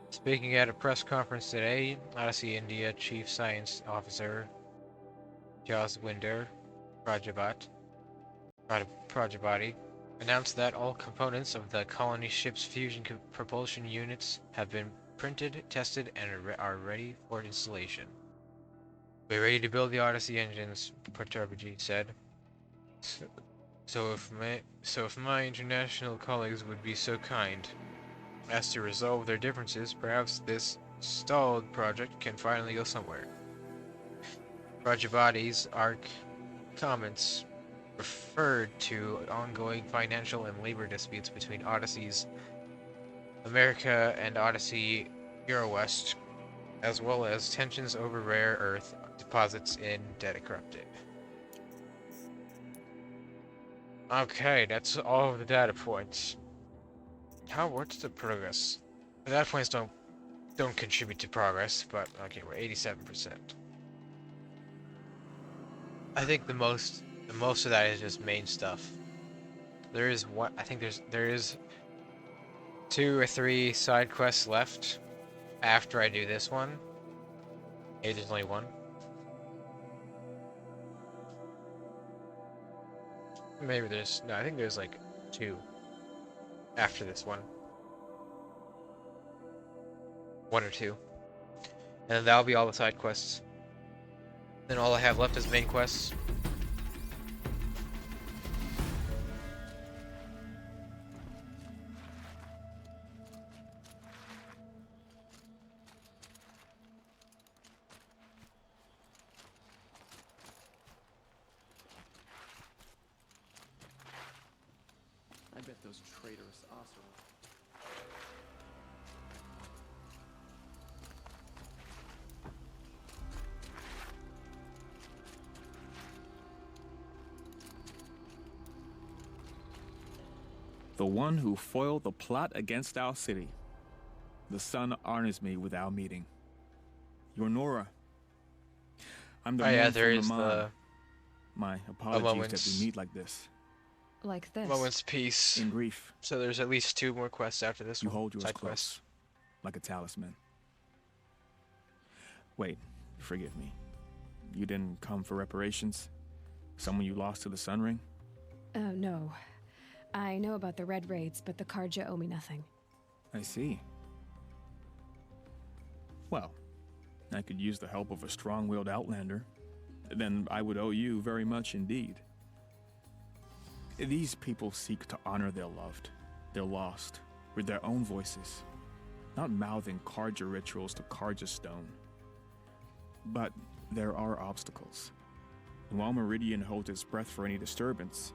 Speaking at a press conference today, Odyssey India Chief Science Officer Jaswinder Prajapati announced that all components of the colony ship's fusion propulsion units have been printed, tested, and are ready for installation. We're ready to build the Odyssey engines, Prajapati said. So if my international colleagues would be so kind as to resolve their differences, perhaps this stalled project can finally go somewhere. Prajapati's comments referred to ongoing financial and labor disputes between Odyssey's America and Odyssey Eurowest, as well as tensions over rare earth deposits in Dedicryptic. Okay, that's all of the data points. What's the progress? The data points don't contribute to progress, but okay, we're 87%. I think the most of that is just main stuff. There is one. I think there is 2 or 3 side quests left after I do this one. Maybe there's only one. Maybe there's no. I think there's like 2 after this one. 1 or 2, and that'll be all the side quests. Then all I have left is main quests. I bet those traitorous Oseram. The one who foiled the plot against our city. The sun honors me with our meeting. You're Nora. I'm the man there from is Lamar. My apologies that we meet like this. Like this. Moment's peace. In grief. So there's at least 2 more quests after this You one. hold yours Side close, quests. like a talisman. Wait, forgive me. You didn't come for reparations? Someone you lost to the Sun Ring? Oh, no. I know about the Red Raids, but the Karja owe me nothing. I see. Well, I could use the help of a strong-willed outlander. Then I would owe you very much indeed. These people seek to honor their loved, their lost, with their own voices, not mouthing Karja rituals to Karja stone. But there are obstacles. And while Meridian holds its breath for any disturbance,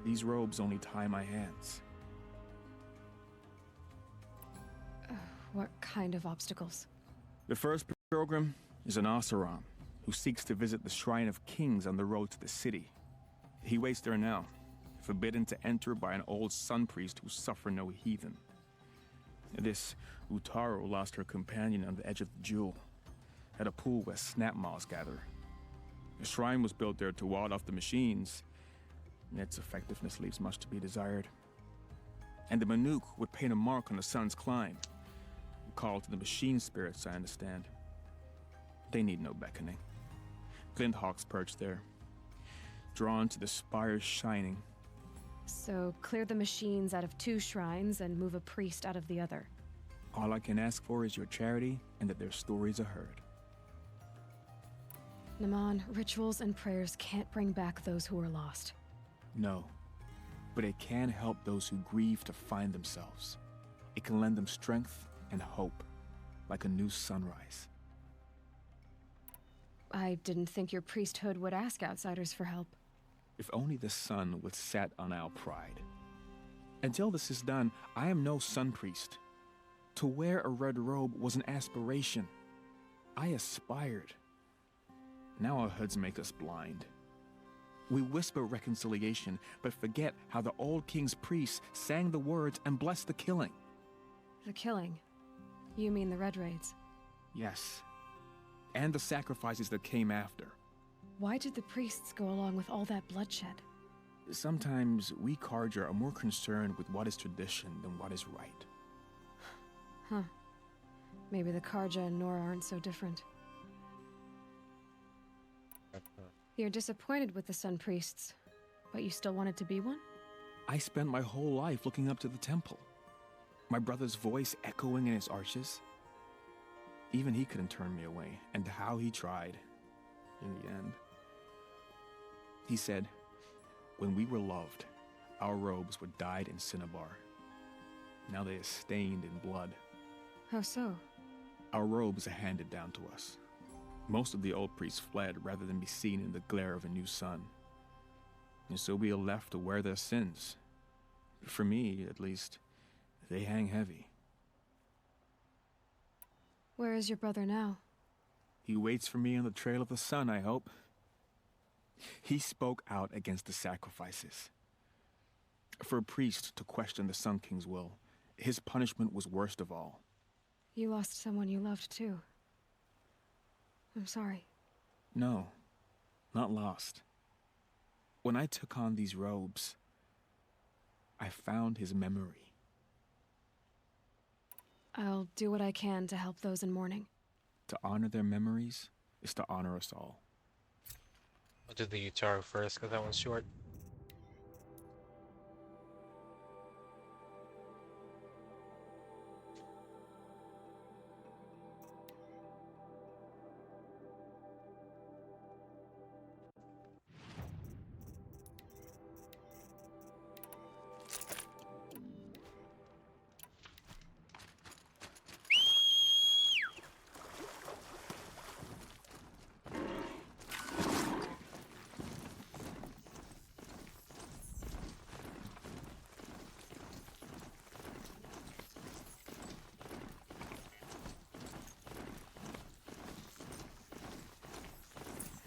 these robes only tie my hands. What kind of obstacles? The first pilgrim is an Oseram who seeks to visit the Shrine of Kings on the road to the city. He waits there now, forbidden to enter by an old sun priest who suffer no heathen. This Utaro lost her companion on the edge of the jewel, at a pool where snap moths gather. The shrine was built there to ward off the machines, and its effectiveness leaves much to be desired. And the Manuk would paint a mark on the sun's climb, a call to the machine spirits, I understand. They need no beckoning. Glint hawks perch there, drawn to the spires shining. So, clear the machines out of 2 shrines and move a priest out of the other. All I can ask for is your charity and that their stories are heard. Naman, rituals and prayers can't bring back those who are lost. No, but it can help those who grieve to find themselves. It can lend them strength and hope, like a new sunrise. I didn't think your priesthood would ask outsiders for help. If only the sun would set on our pride. Until this is done, I am no sun priest. To wear a red robe was an aspiration. I aspired. Now our hoods make us blind. We whisper reconciliation, but forget how the old king's priests sang the words and blessed the killing. The killing? You mean the Red Raids? Yes. And the sacrifices that came after. Why did the priests go along with all that bloodshed? Sometimes we Carja are more concerned with what is tradition than what is right. Huh. Maybe the Karja and Nora aren't so different. You're disappointed with the Sun Priests, but you still wanted to be one? I spent my whole life looking up to the temple. My brother's voice echoing in its arches. Even he couldn't turn me away, and how he tried, in the end. He said, when we were loved, our robes were dyed in cinnabar. Now they are stained in blood. How so? Our robes are handed down to us. Most of the old priests fled rather than be seen in the glare of a new sun. And so we are left to wear their sins. For me, at least, they hang heavy. Where is your brother now? He waits for me on the trail of the sun, I hope. He spoke out against the sacrifices. For a priest to question the Sun King's will, his punishment was worst of all. You lost someone you loved too. I'm sorry. No, not lost. When I took on these robes, I found his memory. I'll do what I can to help those in mourning. To honor their memories is to honor us all. I'll do the Utaro first, because that one's short.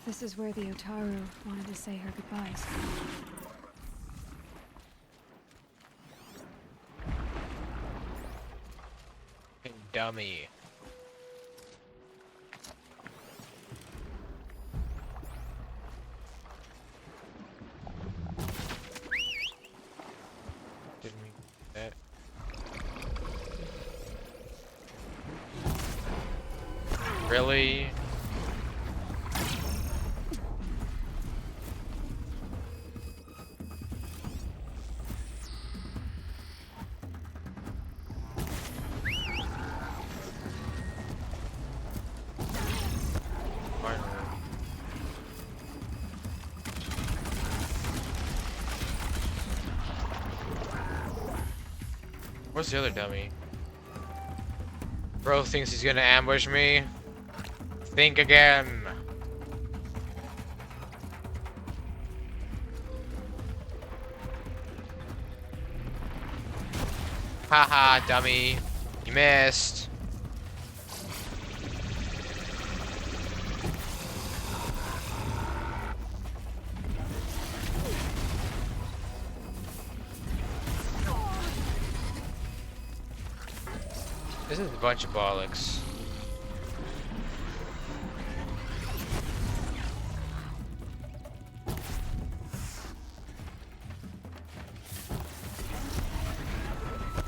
This is where the Otaru wanted to say her goodbyes. Dummy. Didn't mean that. Really? Where's the other dummy? Bro thinks he's gonna ambush me. Think again. Haha, dummy. You missed. This is a bunch of bollocks.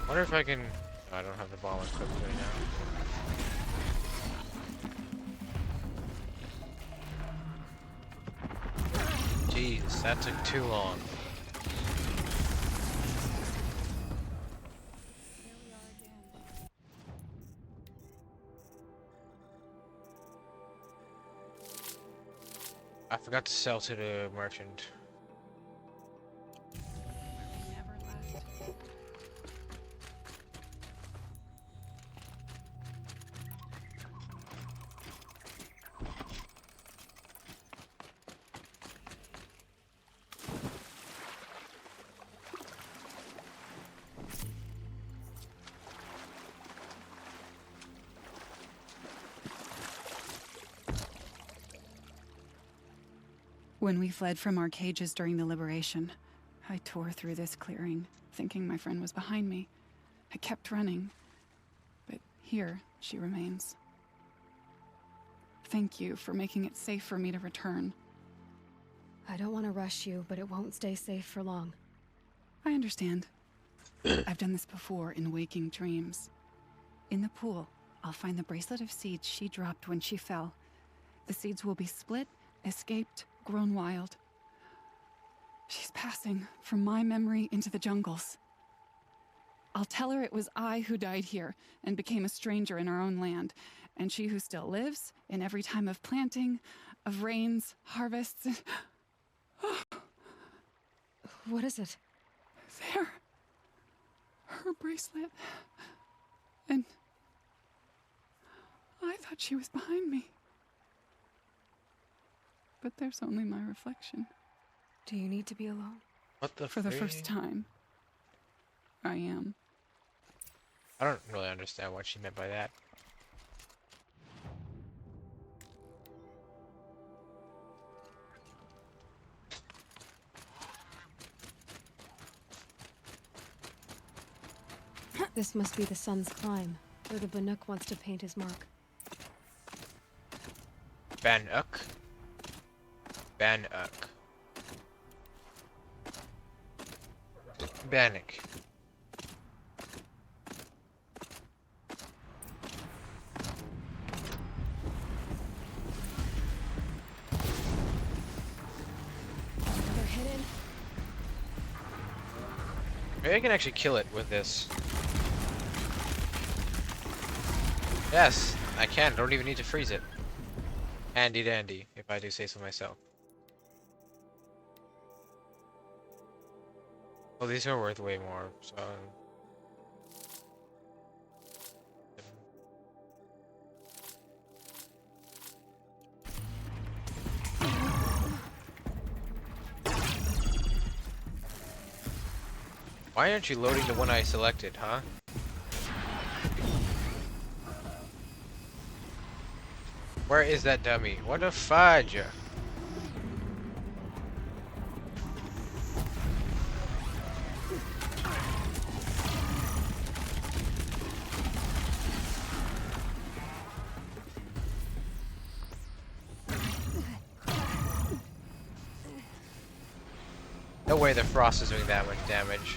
Wonder if I can. Oh, I don't have the ball equipped right now. Jeez, that took too long. I forgot to sell to the merchant. When we fled from our cages during the liberation, I tore through this clearing, thinking my friend was behind me. I kept running, but here she remains. Thank you for making it safe for me to return. I don't want to rush you, but it won't stay safe for long. I understand. I've done this before in waking dreams. In the pool, I'll find the bracelet of seeds she dropped when she fell. The seeds will be split, escaped, grown wild. She's passing from my memory into the jungles. I'll tell her it was I who died here and became a stranger in our own land, and she who still lives in every time of planting, of rains, harvests. What is it? There. Her bracelet. And I thought she was behind me. But there's only my reflection. Do you need to be alone? What the For the first time, I am. I don't really understand what she meant by that. This must be the sun's climb, where the Banuk wants to paint his mark. Banuk? Banuk. Bannock. They're hidden. Maybe I can actually kill it with this. Yes, I can. Don't even need to freeze it. Handy dandy, if I do say so myself. Well, these are worth way more, so... Why aren't you loading the one I selected, huh? Where is that dummy? What a fudge! No way the frost is doing that much damage.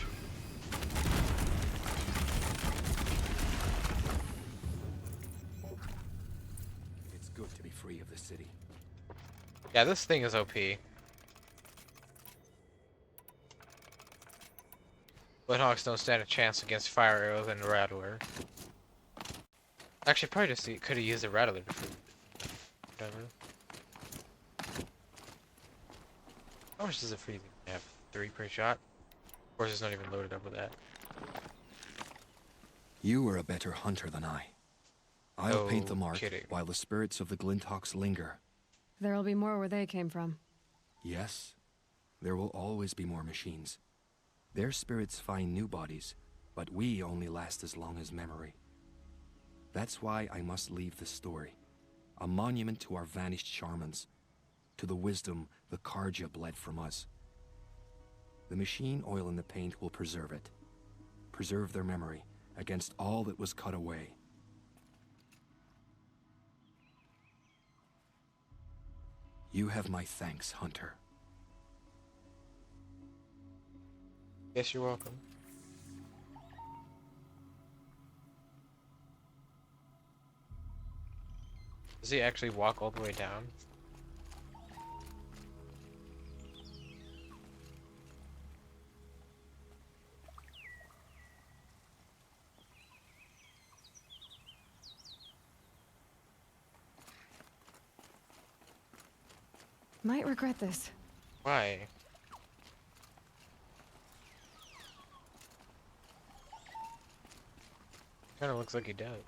It's good to be free of the city. Yeah, this thing is OP. Bloodhawks don't stand a chance against fire arrows and Rattler. Actually, probably just could have used a Rattler before. Whatever. How much does it freeze? Have 3 per shot? Of course, it's not even loaded up with that. You were a better hunter than I. I'll paint the mark kidding. while the spirits of the Glinthawks linger. There'll be more where they came from. Yes, there will always be more machines. Their spirits find new bodies, but we only last as long as memory. That's why I must leave this story. A monument to our vanished shamans, to the wisdom the Karja bled from us. The machine oil in the paint will preserve it. Preserve their memory against all that was cut away. You have my thanks, Hunter. Yes, you're welcome. Does he actually walk all the way down? Might regret this. Why? Kinda looks like he does.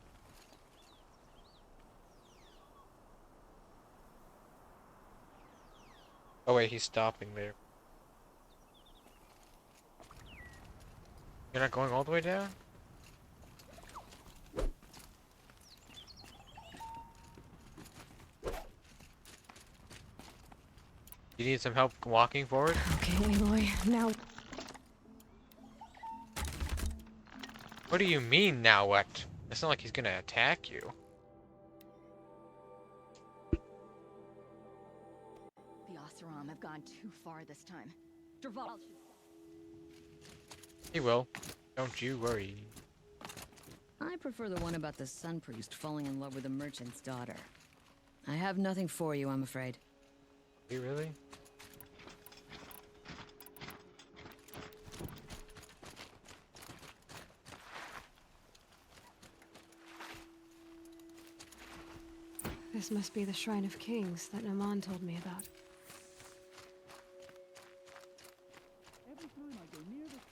Oh wait, he's stopping there. You're not going all the way down? You need some help walking forward? Okay, Aloy, now... What do you mean, now what? It's not like he's gonna attack you. The Oseram have gone too far this time. Dervahl should... He will. Don't you worry. I prefer the one about the Sun Priest falling in love with a merchant's daughter. I have nothing for you, I'm afraid. You really? This must be the Shrine of Kings that Naman told me about.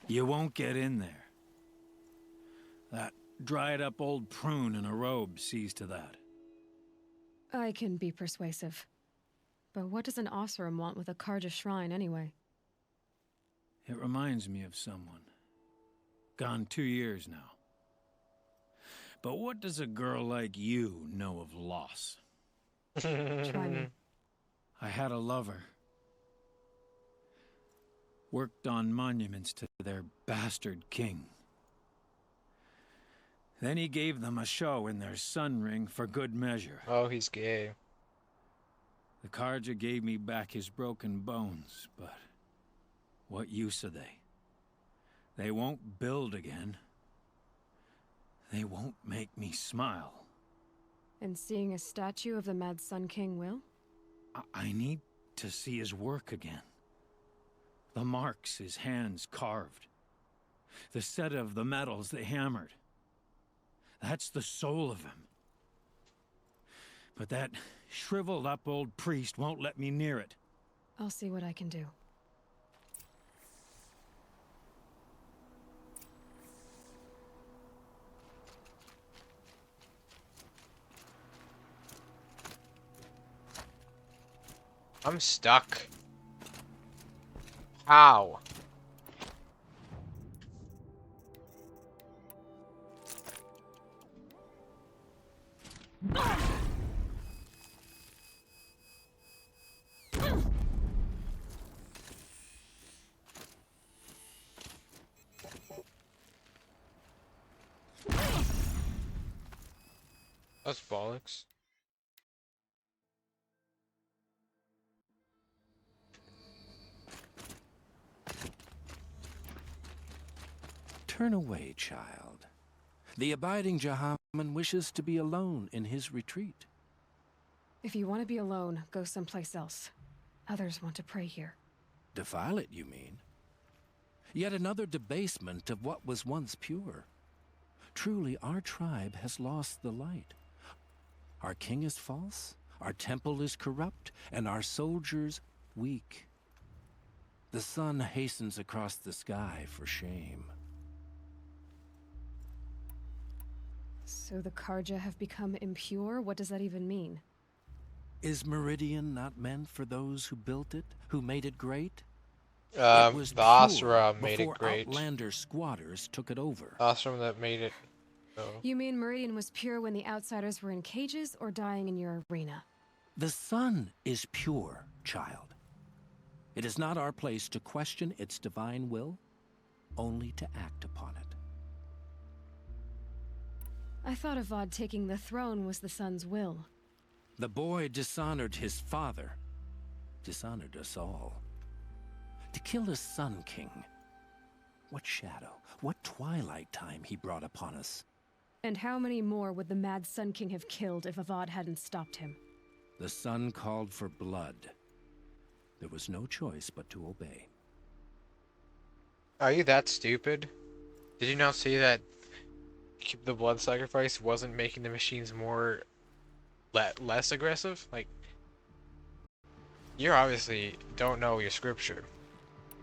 You won't get in there. That dried-up old prune in a robe sees to that. I can be persuasive. But what does an Oseram want with a Karja shrine, anyway? It reminds me of someone. Gone 2 years now. But what does a girl like you know of loss? Try me. I had a lover. Worked on monuments to their bastard king. Then he gave them a show in their sun ring for good measure. Oh, he's gay. The Karja gave me back his broken bones, but what use are they? They won't build again. They won't make me smile. And seeing a statue of the Mad Sun King will? I need to see his work again. The marks his hands carved. The set of the metals they hammered. That's the soul of him. But that shriveled up old priest won't let me near it. I'll see what I can do. I'm stuck. How? That's bollocks. Turn away, child. The abiding Jahaman wishes to be alone in his retreat. If you want to be alone, go someplace else. Others want to pray here. Defile it, you mean? Yet another debasement of what was once pure. Truly, our tribe has lost the light. Our king is false, our temple is corrupt, and our soldiers weak. The sun hastens across the sky for shame. So the Karja have become impure? What does that even mean? Is Meridian not meant for those who built it, who made it great? The pure Asura made it before great. Outlander squatters took it over. The Asura that made it. So. You mean Meridian was pure when the outsiders were in cages or dying in your arena? The sun is pure, child. It is not our place to question its divine will, only to act upon it. I thought Avad taking the throne was the sun's will. The boy dishonored his father, dishonored us all. To kill a Sun King. What shadow, what twilight time he brought upon us. And how many more would the Mad Sun King have killed if Avad hadn't stopped him? The sun called for blood. There was no choice but to obey. Are you that stupid? Did you not see that the blood sacrifice wasn't making the machines more less aggressive? Like, you obviously don't know your scripture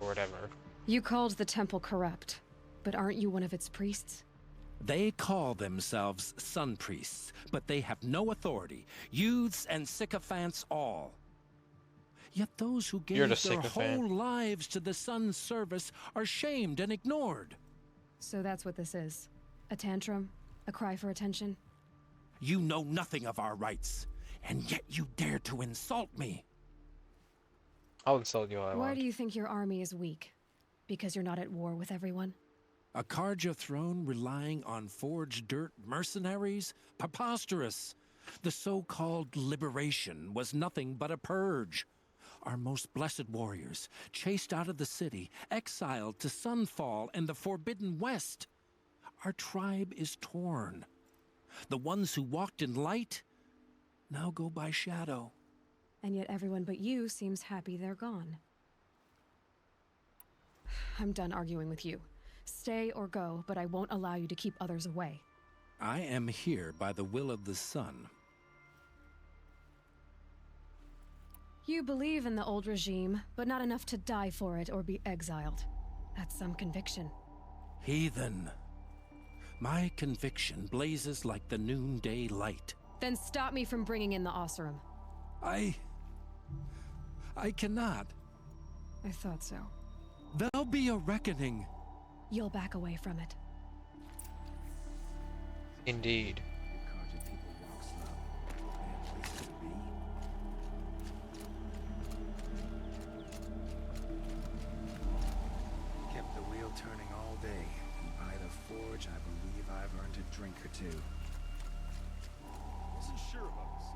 or whatever. You called the temple corrupt, but aren't you one of its priests? They call themselves sun priests, but they have no authority. Youths and sycophants all. Yet those who gave their whole lives to the sun's service are shamed and ignored. So that's what this is. A tantrum? A cry for attention? You know nothing of our rights, and yet you dare to insult me. I'll insult you all I want. Why do you think your army is weak? Because you're not at war with everyone? A Karja throne relying on forged dirt mercenaries? Preposterous! The so-called liberation was nothing but a purge. Our most blessed warriors, chased out of the city, exiled to Sunfall and the Forbidden West. Our tribe is torn. The ones who walked in light now go by shadow. And yet everyone but you seems happy they're gone. I'm done arguing with you. Stay or go, but I won't allow you to keep others away. I am here by the will of the sun. You believe in the old regime, but not enough to die for it or be exiled. That's some conviction. Heathen. My conviction blazes like the noonday light. Then stop me from bringing in the Oseram. I cannot. I thought so. There'll be a reckoning. You'll back away from it. Indeed. Kept the wheel turning all day, and by the forge, I believe I've earned a drink or two. Wasn't sure about this.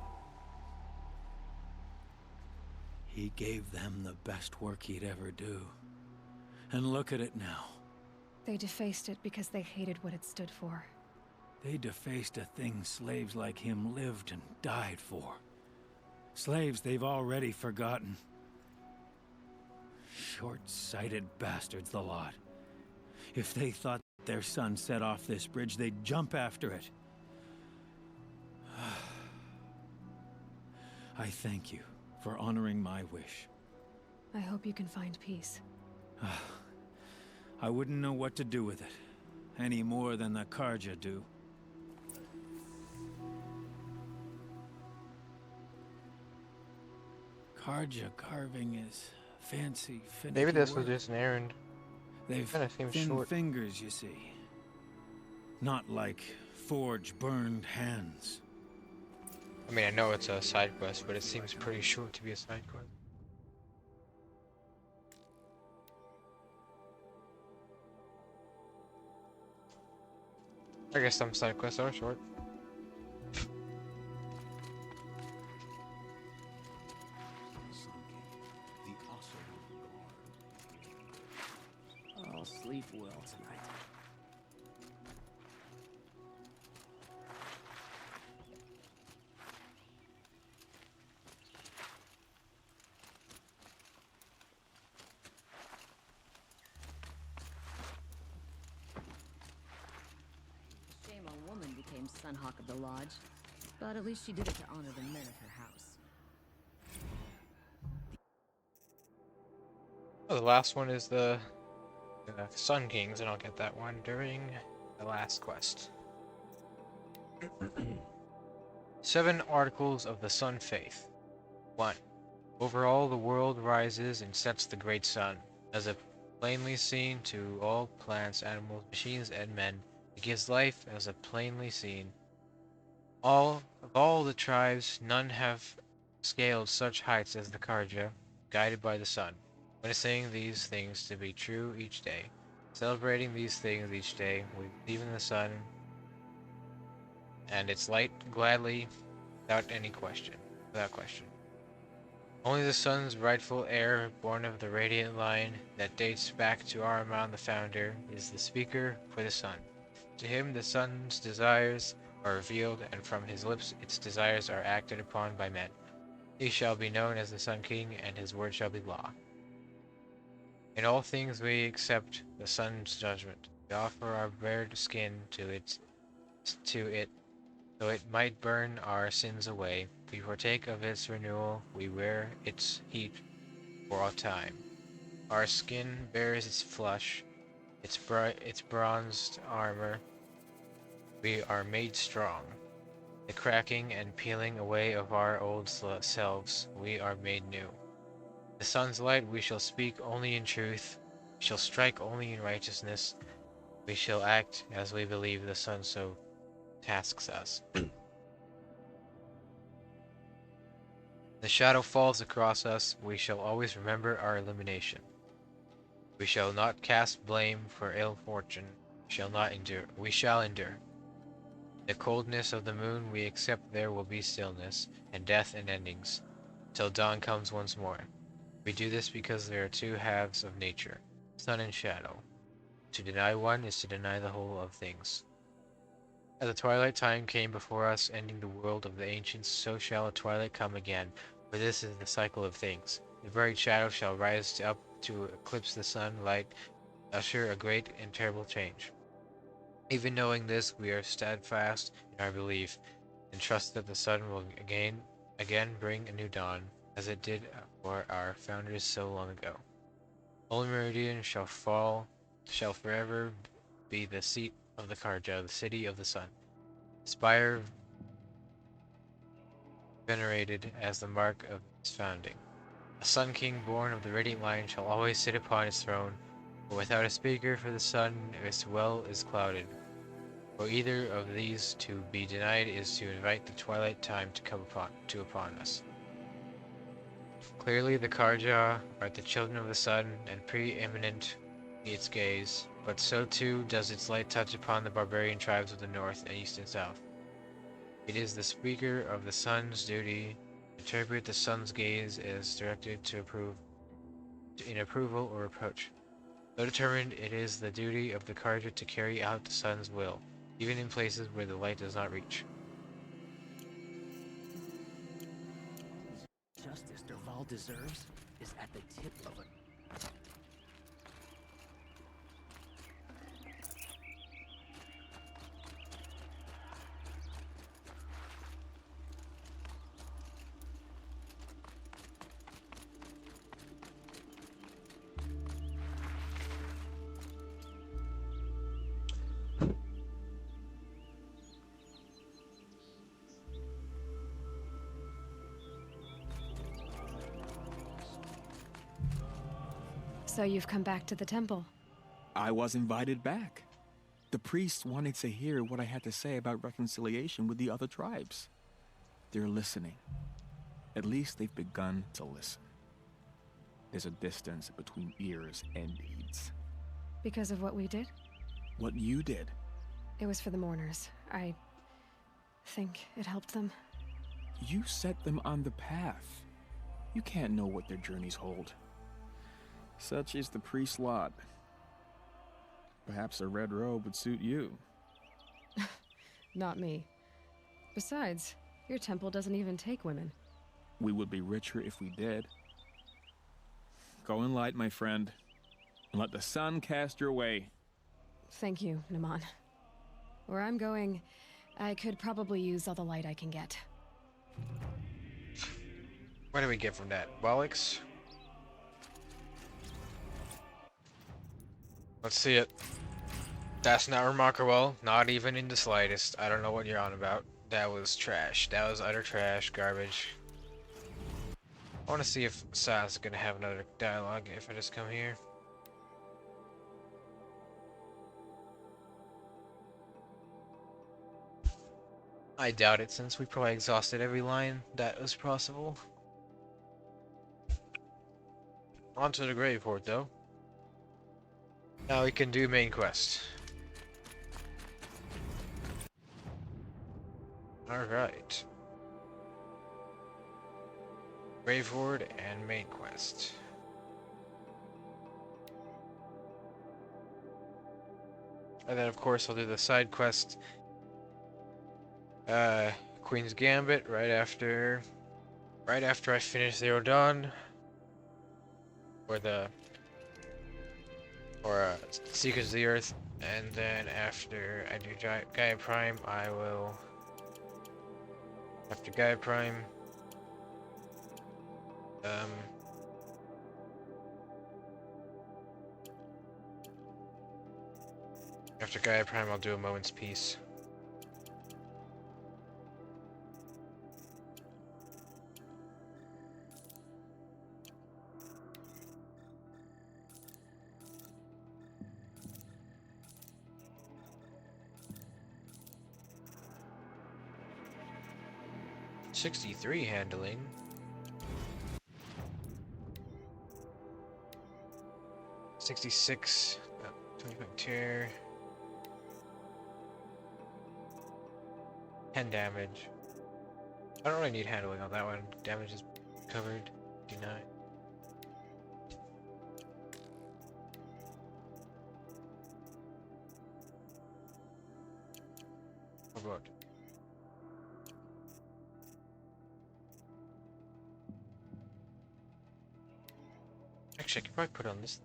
He gave them the best work he'd ever do. And look at it now. They defaced it because they hated what it stood for. They defaced a thing slaves like him lived and died for. Slaves they've already forgotten. Short-sighted bastards, the lot. If they thought their son set off this bridge, they'd jump after it. I thank you for honoring my wish. I hope you can find peace. I wouldn't know what to do with it, any more than the Karja do. Karja carving is fancy, finicky Maybe this was work. just an errand. They've Kinda seems thin short. fingers, you see. Not like forge-burned hands. I mean, I know it's a side quest, but it seems pretty short to be a side quest. I guess some side quests are short. I'll sleep well tonight. Shame a woman became Sunhawk of the Lodge, but at least she did it to honor the men of her house. Oh, the last one is the Sun Kings, and I'll get that one during the last quest. 7 Articles of the Sun Faith. 1. Over all the world rises and sets the great sun, as a plainly seen to all plants, animals, machines, and men. It gives life as a plainly seen. Of all the tribes, none have scaled such heights as the Karja, guided by the sun. Witnessing these things to be true each day, celebrating these things each day, we believe in the sun and its light gladly, without question. Only the sun's rightful heir, born of the radiant line that dates back to Ahriman the founder, is the speaker for the sun. To him the sun's desires are revealed, and from his lips its desires are acted upon by men. He shall be known as the Sun King, and his word shall be law. In all things we accept the sun's judgment. We offer our bared skin to it, so it might burn our sins away. We partake of its renewal. We wear its heat for all time. Our skin bears its flush, its bronzed armor. We are made strong. The cracking and peeling away of our old selves, we are made new. The sun's light we shall speak only in truth, we shall strike only in righteousness, we shall act as we believe the sun so tasks us. The shadow falls across us, we shall always remember our illumination. We shall not cast blame for ill fortune, we shall endure. The coldness of the moon we accept there will be stillness, and death and endings, till dawn comes once more. We do this because there are two halves of nature, sun and shadow. To deny one is to deny the whole of things. As the twilight time came before us, ending the world of the ancients, so shall a twilight come again, for this is the cycle of things. The buried shadow shall rise up to eclipse the sun, light, usher a great and terrible change. Even knowing this, we are steadfast in our belief, and trust that the sun will again bring a new dawn, as it did for our founders so long ago. Holy Meridian shall forever be the seat of the Karja, the city of the sun. Spire venerated as the mark of its founding. A Sun King born of the Radiant Line shall always sit upon his throne, but without a speaker for the sun, its well is clouded. For either of these to be denied is to invite the twilight time to come upon us. Clearly the Karja are the children of the sun, and preeminent its gaze, but so too does its light touch upon the barbarian tribes of the north and east and south. It is the speaker of the sun's duty to interpret the sun's gaze as directed in approval or reproach. So determined, it is the duty of the Karja to carry out the sun's will, even in places where the light does not reach. Justice Derval deserves is at the tip of a... So you've come back to the temple. I was invited back. The priests wanted to hear what I had to say about reconciliation with the other tribes. They're listening. At least they've begun to listen. There's a distance between ears and deeds. Because of what we did? What you did. It was for the mourners. I think it helped them. You set them on the path. You can't know what their journeys hold. Such is the priest's lot. Perhaps a red robe would suit you. Not me. Besides, your temple doesn't even take women. We would be richer if we did. Go in light, my friend, and let the sun cast your way. Thank you, Naman. Where I'm going, I could probably use all the light I can get. What do we get from that? Bollocks? Let's see it. That's not remarkable, not even in the slightest. I don't know what you're on about. That was trash. That was utter trash, garbage. I want to see if Sa's gonna have another dialogue if I just come here. I doubt it, since we probably exhausted every line that was possible. On to the grave port, though. Now we can do main quest. Alright. Graveward and main quest. And then of course I'll do the side quest. Queen's Gambit right after I finish Zero Dawn. Or Seekers of the Earth, and then after I do Gaia Prime, I will... After Gaia Prime... After Gaia Prime, I'll do A Moment's Peace. .63 handling. .66 20 tear. 10 damage. I don't really need handling on that one. Damage is covered. 59. Oh god. Actually, I could probably put it on this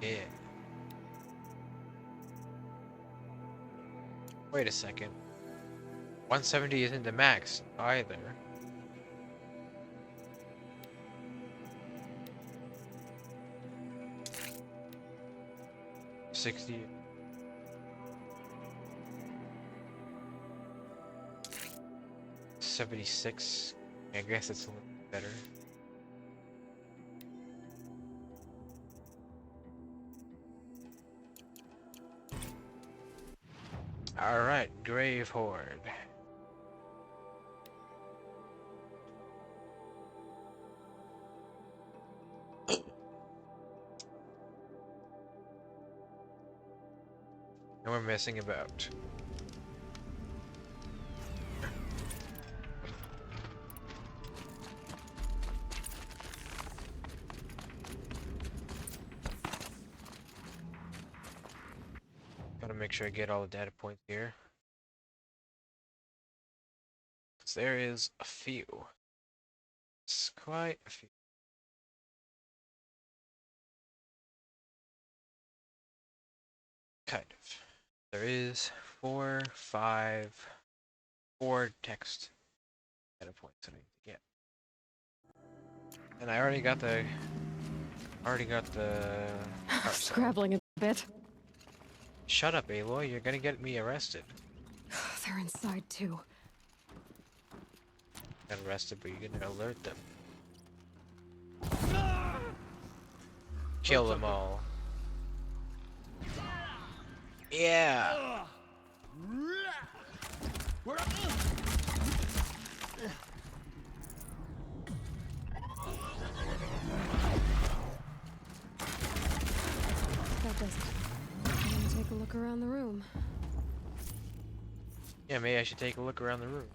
thing. Yeah. Wait a second. 170 isn't the max either. 60. 76. I guess it's a little better. Alright, Grave Horde. And we're messing about. Gotta make sure I get all the data points here. Because there is a few. It's quite a few. Kind of. There is 4 text data points that I need to get. And I already got the Scrabbling a bit. Shut up, Aloy, you're gonna get me arrested. They're inside too. Not arrested, but you're gonna alert them. Kill them all. Yeah! That does it. I'm gonna take a look around the room. Yeah, maybe I should take a look around the room.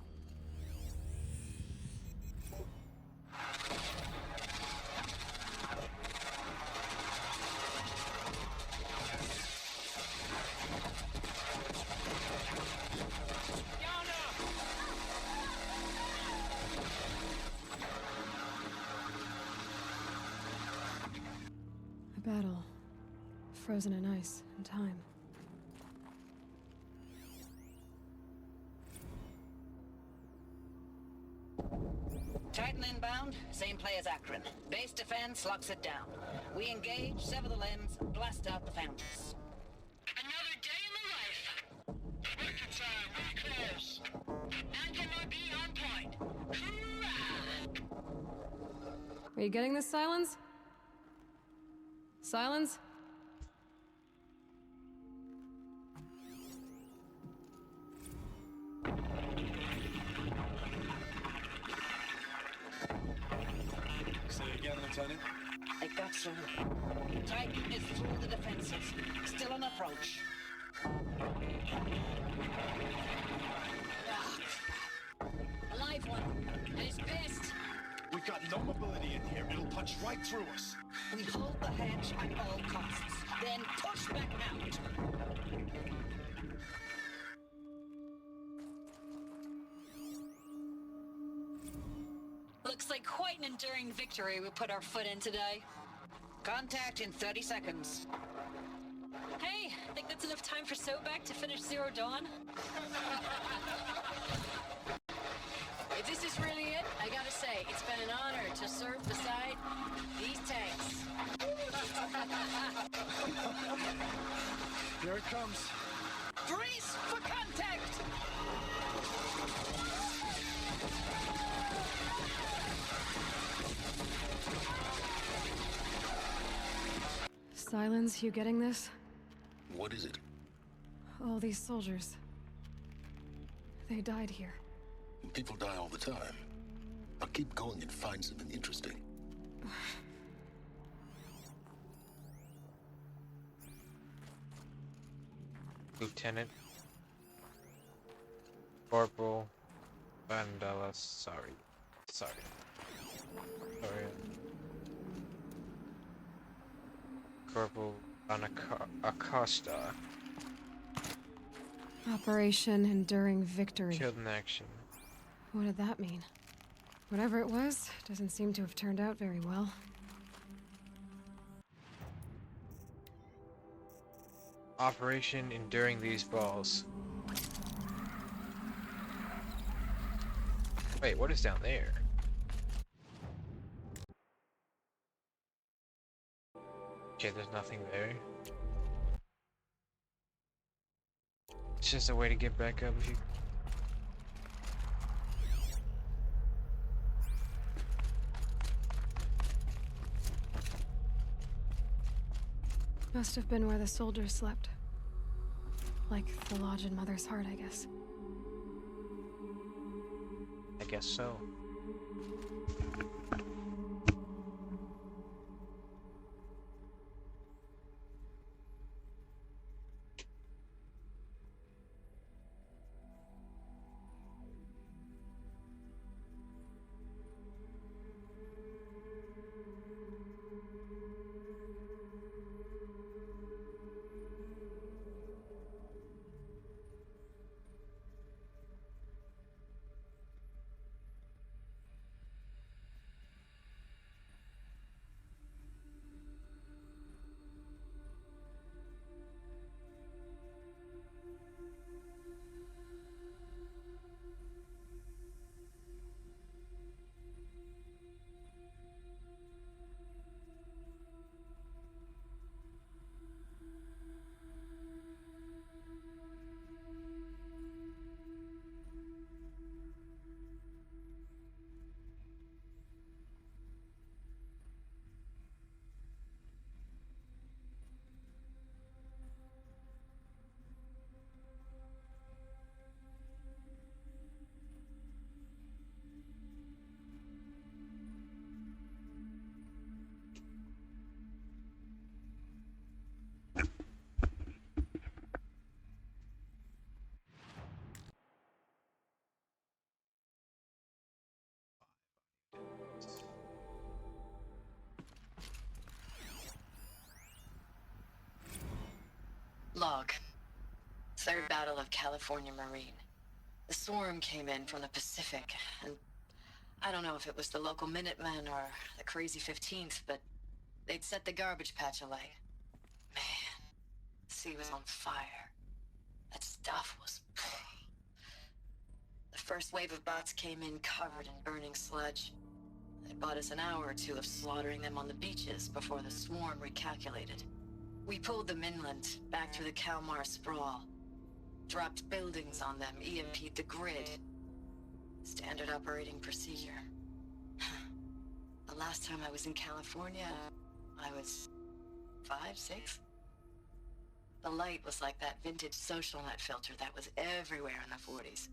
A battle. Frozen in ice and time. Titan inbound, same play as Akron. Base defense locks it down. We engage, sever the limbs, blast out the fountains. Another day in the life. Working time, really close. Anti-MRB on point. Hoorah! Are you getting this, Silence? Silence? Say it again, Lieutenant. It got through. Titan is through the defenses. Still on approach. A live one. And he's pissed. We've got no mobility in here. It'll punch right through us. We hold the hedge at all costs, then push back out. Looks like quite an enduring victory we put our foot in today. Contact in 30 seconds. Hey, think that's enough time for Sobek to finish Zero Dawn? If this is really it, I gotta say, it's been an honor to serve beside these tanks. Here it comes. Brace for contact! Silence, you getting this? What is it? All these soldiers. They died here. People die all the time. I'll keep going and find something interesting. Lieutenant. Corporal. Vandala, sorry. Sorry. Corporal Acosta. Operation Enduring Victory. Killed in action. What did that mean? Whatever it was, doesn't seem to have turned out very well. Operation Enduring These Balls. Wait, what is down there? Okay, there's nothing there. It's just a way to get back up if you... Must have been where the soldiers slept. Like the lodge in Mother's Heart, I guess. I guess so. Log. Third Battle of California Marine. The swarm came in from the Pacific, and I don't know if it was the local Minutemen or the crazy 15th, but they'd set the garbage patch alight. Man, the sea was on fire. That stuff was... The first wave of bots came in covered in burning sludge. It bought us an hour or two of slaughtering them on the beaches before the swarm recalculated. We pulled them inland, back through the Kalmar sprawl. Dropped buildings on them, EMP'd the grid. Standard operating procedure. The last time I was in California, I was 5, 6? The light was like that vintage social net filter that was everywhere in the 40s.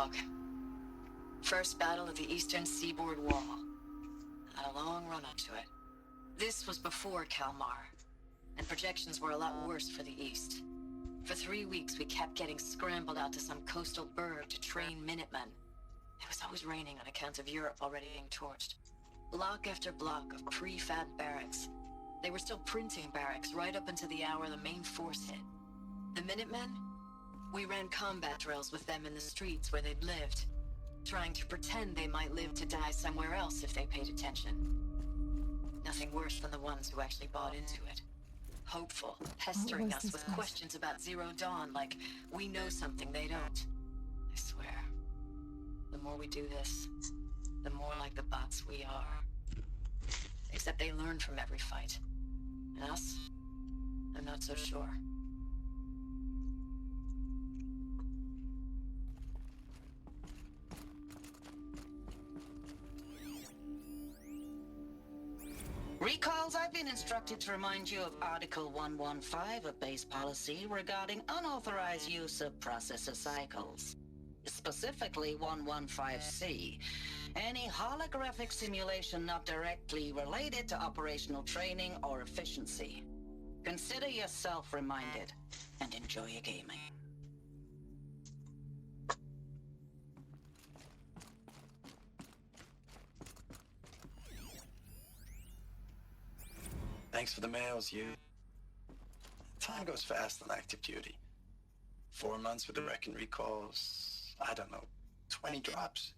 Log. First battle of the Eastern Seaboard Wall. Had a long run up to it. This was before Kalmar, and projections were a lot worse for the East. For 3 weeks, we kept getting scrambled out to some coastal burg to train Minutemen. It was always raining on account of Europe already being torched. Block after block of prefab barracks. They were still printing barracks right up until the hour the main force hit. The Minutemen? We ran combat drills with them in the streets where they'd lived, trying to pretend they might live to die somewhere else if they paid attention. Nothing worse than the ones who actually bought into it. Hopeful, pestering us with questions about Zero Dawn like we know something they don't. I swear, the more we do this, the more like the bots we are. Except they learn from every fight. And us? I'm not so sure. Recalls, I've been instructed to remind you of Article 115 of base policy regarding unauthorized use of processor cycles. Specifically 115C. Any holographic simulation not directly related to operational training or efficiency. Consider yourself reminded and enjoy your gaming. Thanks for the mails, you. Time goes fast on active duty. 4 months with the wreck and recalls, I don't know, 20 drops.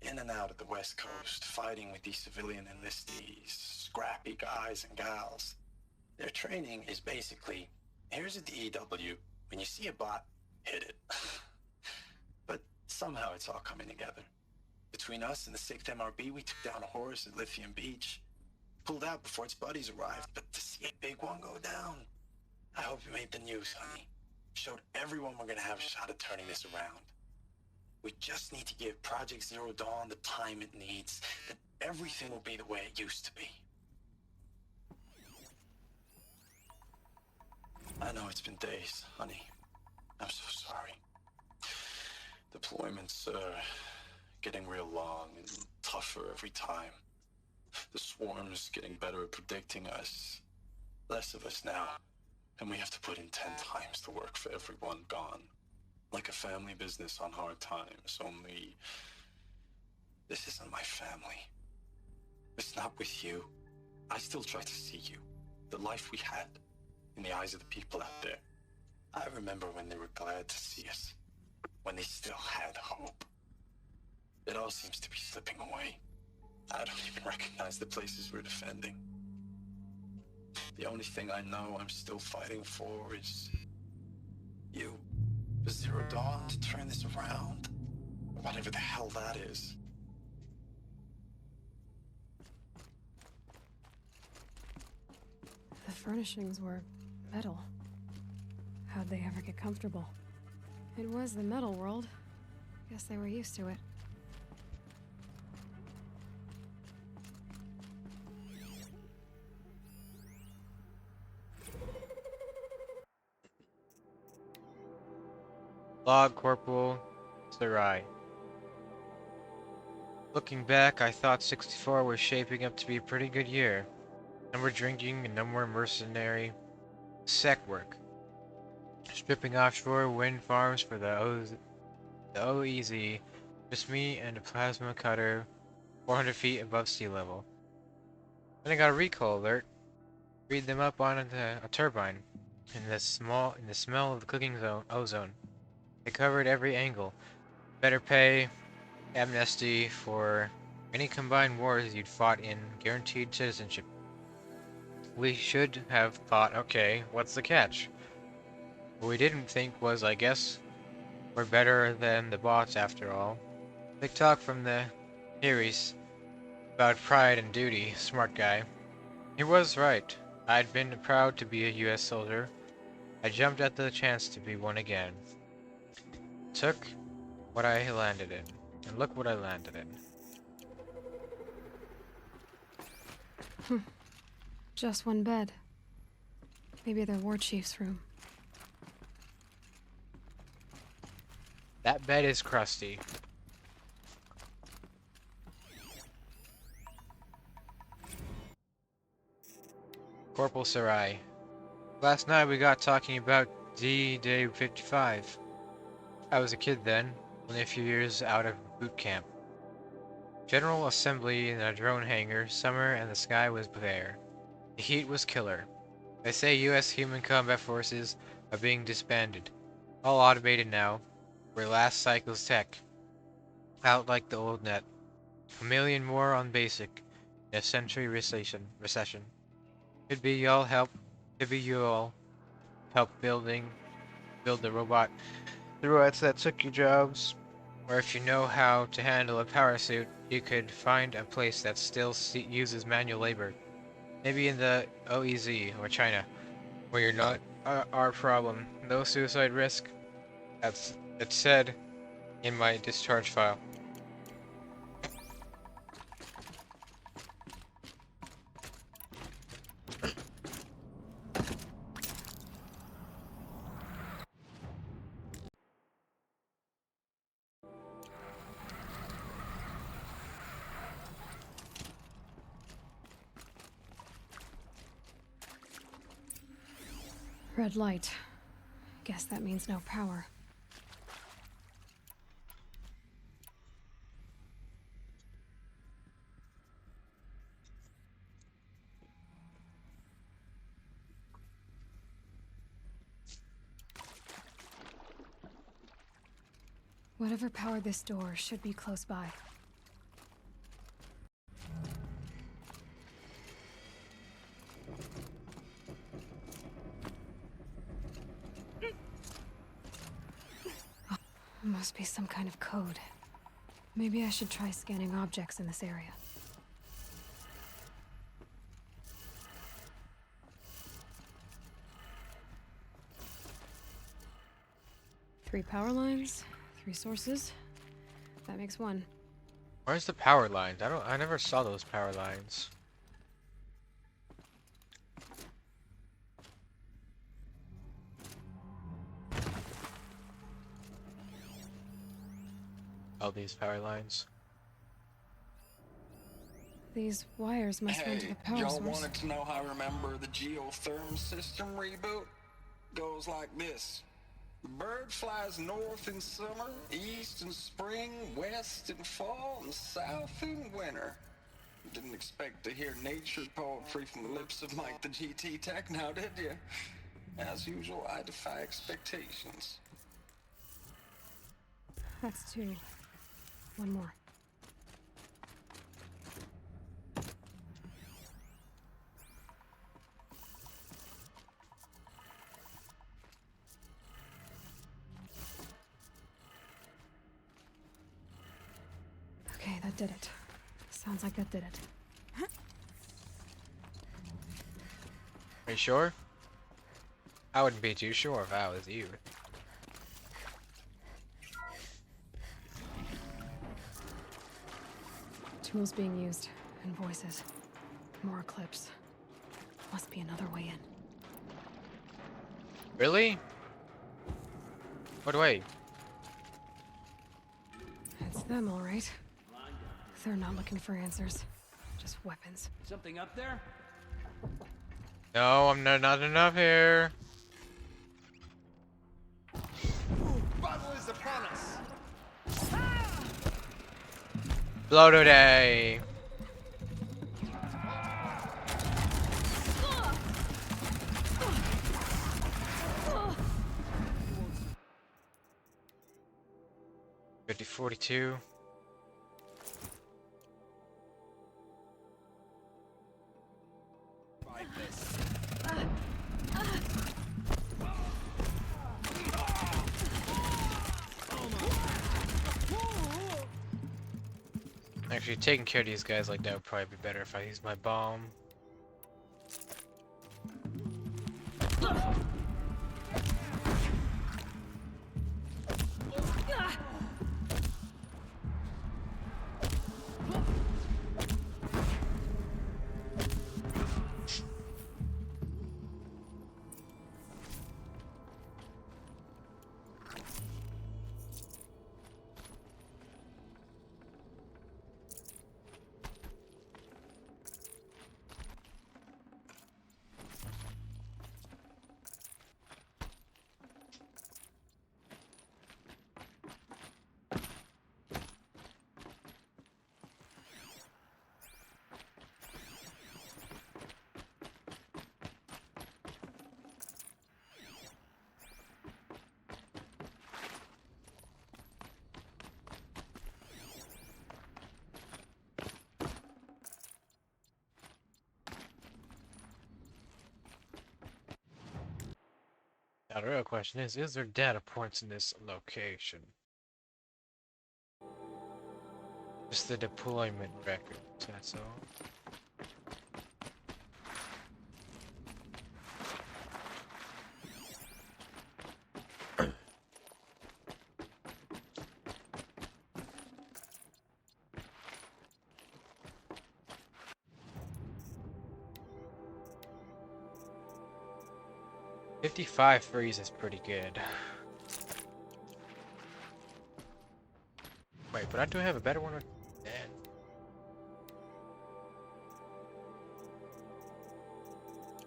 In and out of the West Coast, fighting with these civilian enlistees, scrappy guys and gals. Their training is basically, here's a DEW, when you see a bot, hit it. But somehow it's all coming together. Between us and the 6th MRB, we took down a horse at Lithium Beach. Pulled out before its buddies arrived, but to see a big one go down, I hope you made the news, honey. Showed everyone we're gonna have a shot at turning this around. We just need to give Project Zero Dawn the time it needs, then everything will be the way it used to be. I know it's been days, honey. I'm so sorry. Deployments are getting real long and tougher every time. The swarm's getting better at predicting us. Less of us now, and we have to put in 10 times the work for everyone gone. Like a family business on hard times, only this isn't my family. It's not with you. I still try to see you, the life we had, in the eyes of the people out there. I remember when they were glad to see us, when they still had hope. It all seems to be slipping away. I don't even recognize the places we're defending. The only thing I know I'm still fighting for is you. For Zero Dawn to turn this around. Whatever the hell that is. The furnishings were metal. How'd they ever get comfortable? It was the metal world. Guess they were used to it. Log Corporal Sarai. Looking back, I thought 64 was shaping up to be a pretty good year. No more drinking and no more mercenary sec work. Stripping offshore wind farms for the OEZ. Just me and a plasma cutter 400 feet above sea level. Then I got a recall alert. Read them up on a turbine. In the smell of the cooking ozone. They covered every angle. Better pay, amnesty for any combined wars you'd fought in, guaranteed citizenship. We should have thought, okay, what's the catch? What we didn't think was, I guess, we're better than the bots after all. Big talk from the Heries about pride and duty, smart guy. He was right. I'd been proud to be a US soldier. I jumped at the chance to be one again. Took what I landed in, and look what I landed in. Just one bed. Maybe the war chief's room. That bed is crusty. Corporal Sarai. Last night we got talking about D-Day 55. I was a kid then, only a few years out of boot camp. General assembly in a drone hangar, summer and the sky was bare. The heat was killer. They say US human combat forces are being disbanded. All automated now. We're last cycle's tech. Out like the old net. A million more on basic. In a century recession. Could be y'all help. Could be you all help build the robots that took your jobs. Or if you know how to handle a power suit, you could find a place that still uses manual labor. Maybe in the OEZ or China, where you're not our problem. No suicide risk. That's it said in my discharge file. Red light. Guess that means no power. Whatever powered this door should be close by. Must be some kind of code. Maybe I should try scanning objects in this area. Three power lines, 3 sources. That makes 1. Where's the power lines? I never saw those power lines. All these power lines. These wires must run to the power y'all source. wanted to know how I remember the geotherm system reboot? Goes like this. The bird flies north in summer, east in spring, west in fall, and south in winter. Didn't expect to hear nature poetry from the lips of Mike the GT Tech now, did you? As usual, I defy expectations. That's 2. 1 more. Okay, that did it. Sounds like that did it. Are you sure? I wouldn't be too sure if I was you. Tools being used, and voices. More clips. Must be another way in. Really? What way? It's them, all right. They're not looking for answers. Just weapons. Something up there? No, I'm not enough here. Battle is upon us. Blow today. $50-42. Actually, taking care of these guys like that would probably be better if I use my bomb. Now, the real question is there data points in this location? Just the deployment record, that's all. $55 freeze is pretty good. Wait, but I do have a better one.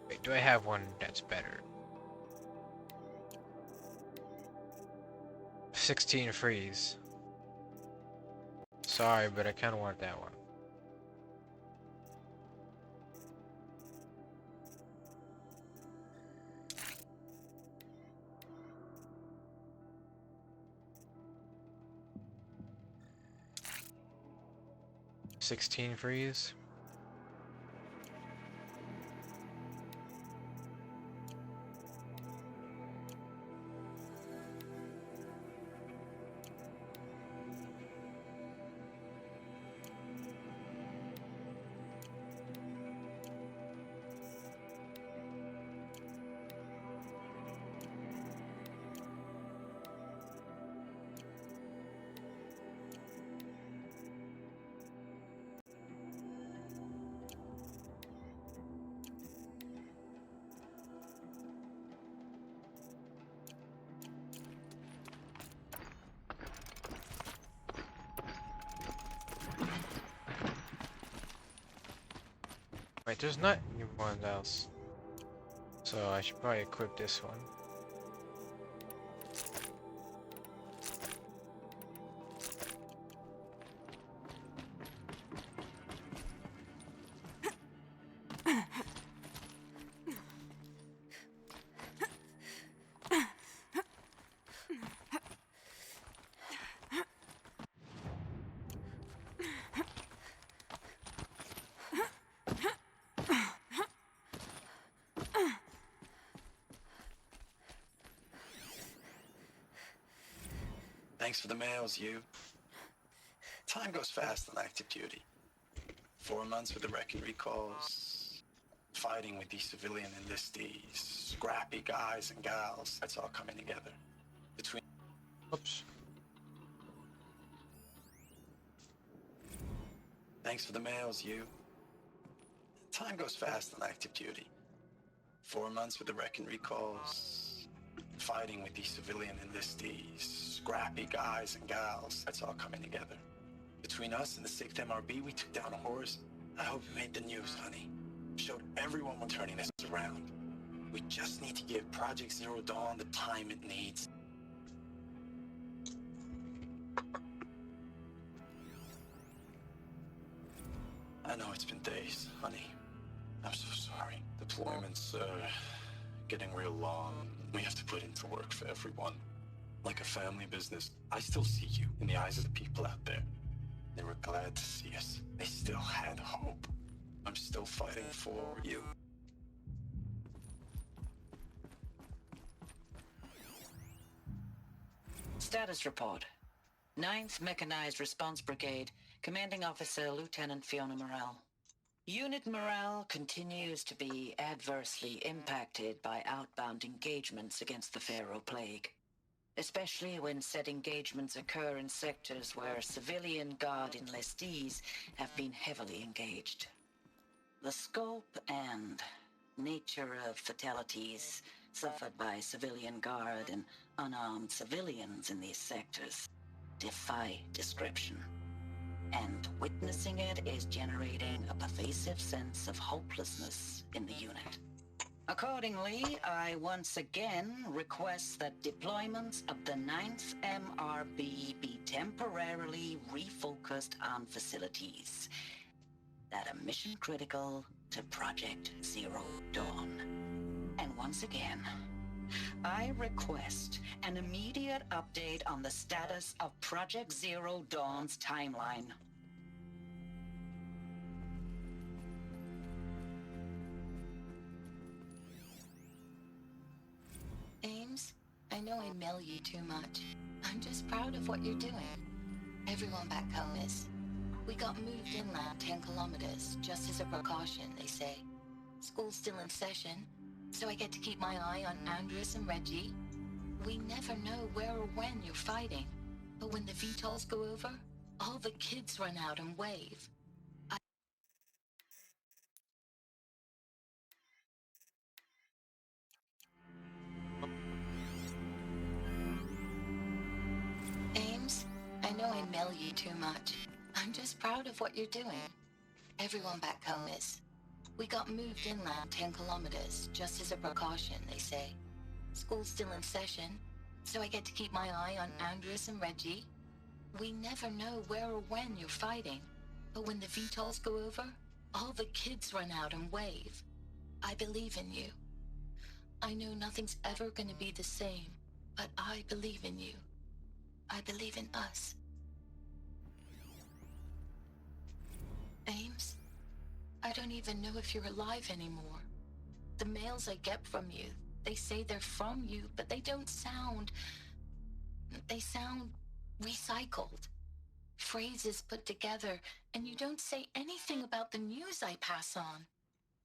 Wait, do I have one that's better? 16 freeze. Sorry, but I kind of want that one. $16 freeze. Wait, there's not anyone else. So I should probably equip this one. Thanks for the mails, you. Time goes fast on active duty. 4 months with the wreck and recalls. Fighting with these civilian enlistees. Scrappy guys and gals. That's all coming together. Between... Oops. Thanks for the mails, you. Time goes fast on active duty. 4 months with the wreck and recalls. Fighting with these civilian enlistees. Scrappy guys and gals. That's all coming together. Between us and the 6th MRB, we took down a horse. I hope it made the news, honey. Showed everyone we're turning this around. We just need to give Project Zero Dawn the time it needs. I know it's been days, honey. I'm so sorry. Deployments, getting real long. We have to put into work for everyone. Like a family business. I still see you in the eyes of the people out there. They were glad to see us. They still had hope. I'm still fighting for you. Status report. 9th Mechanized Response Brigade, Commanding Officer Lieutenant Fiona Morrell. Unit morale continues to be adversely impacted by outbound engagements against the Pharaoh Plague, especially when said engagements occur in sectors where civilian guard enlistees have been heavily engaged. The scope and nature of fatalities suffered by civilian guard and unarmed civilians in these sectors defy description. And witnessing it is generating a pervasive sense of hopelessness in the unit. Accordingly, I once again request that deployments of the 9th MRB be temporarily refocused on facilities that are mission critical to Project Zero Dawn. And once again, I request an immediate update on the status of Project Zero Dawn's timeline. Ames, know I mail you too much. I'm just proud of what you're doing. Everyone back home is. We got moved inland 10 kilometers, just as a precaution, they say. School's still in session, so I get to keep my eye on Andres and Reggie. We never know where or when you're fighting, but when the VTOLs go over, all the kids run out and wave. Ames, I know I mail you too much. I'm just proud of what you're doing. Everyone back home is. We got moved inland 10 kilometers, just as a precaution, they say. School's still in session, so I get to keep my eye on Andres and Reggie. We never know where or when you're fighting, but when the VTOLs go over, all the kids run out and wave. I believe in you. I know nothing's ever gonna be the same, but I believe in you. I believe in us. Ames, I don't even know if you're alive anymore. The mails I get from you, they say they're from you, but they don't sound... They sound recycled. Phrases put together, and you don't say anything about the news I pass on.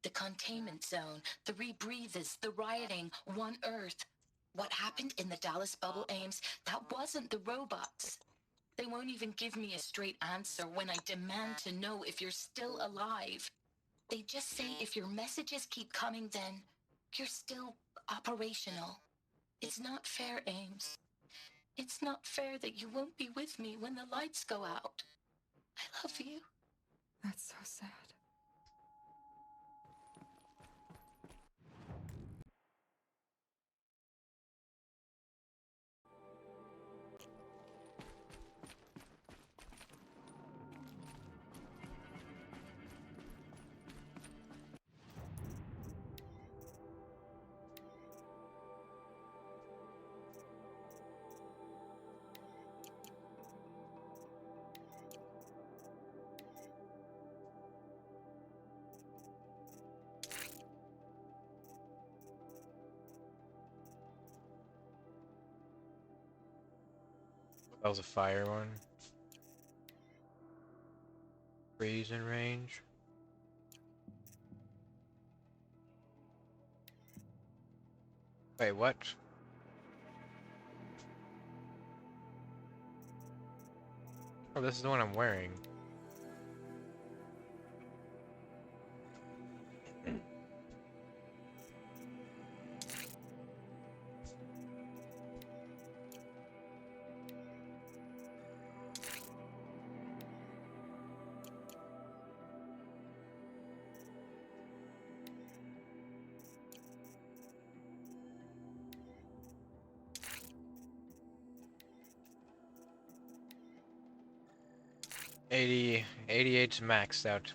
The containment zone, the rebreathers, the rioting, One Earth. What happened in the Dallas bubble, Ames, that wasn't the robots. They won't even give me a straight answer when I demand to know if you're still alive. They just say if your messages keep coming, then you're still operational. It's not fair, Ames. It's not fair that you won't be with me when the lights go out. I love you. That's so sad. That was a fire one. Freeze in range. Wait, what? Oh, this is the one I'm wearing. $80, 88's maxed out.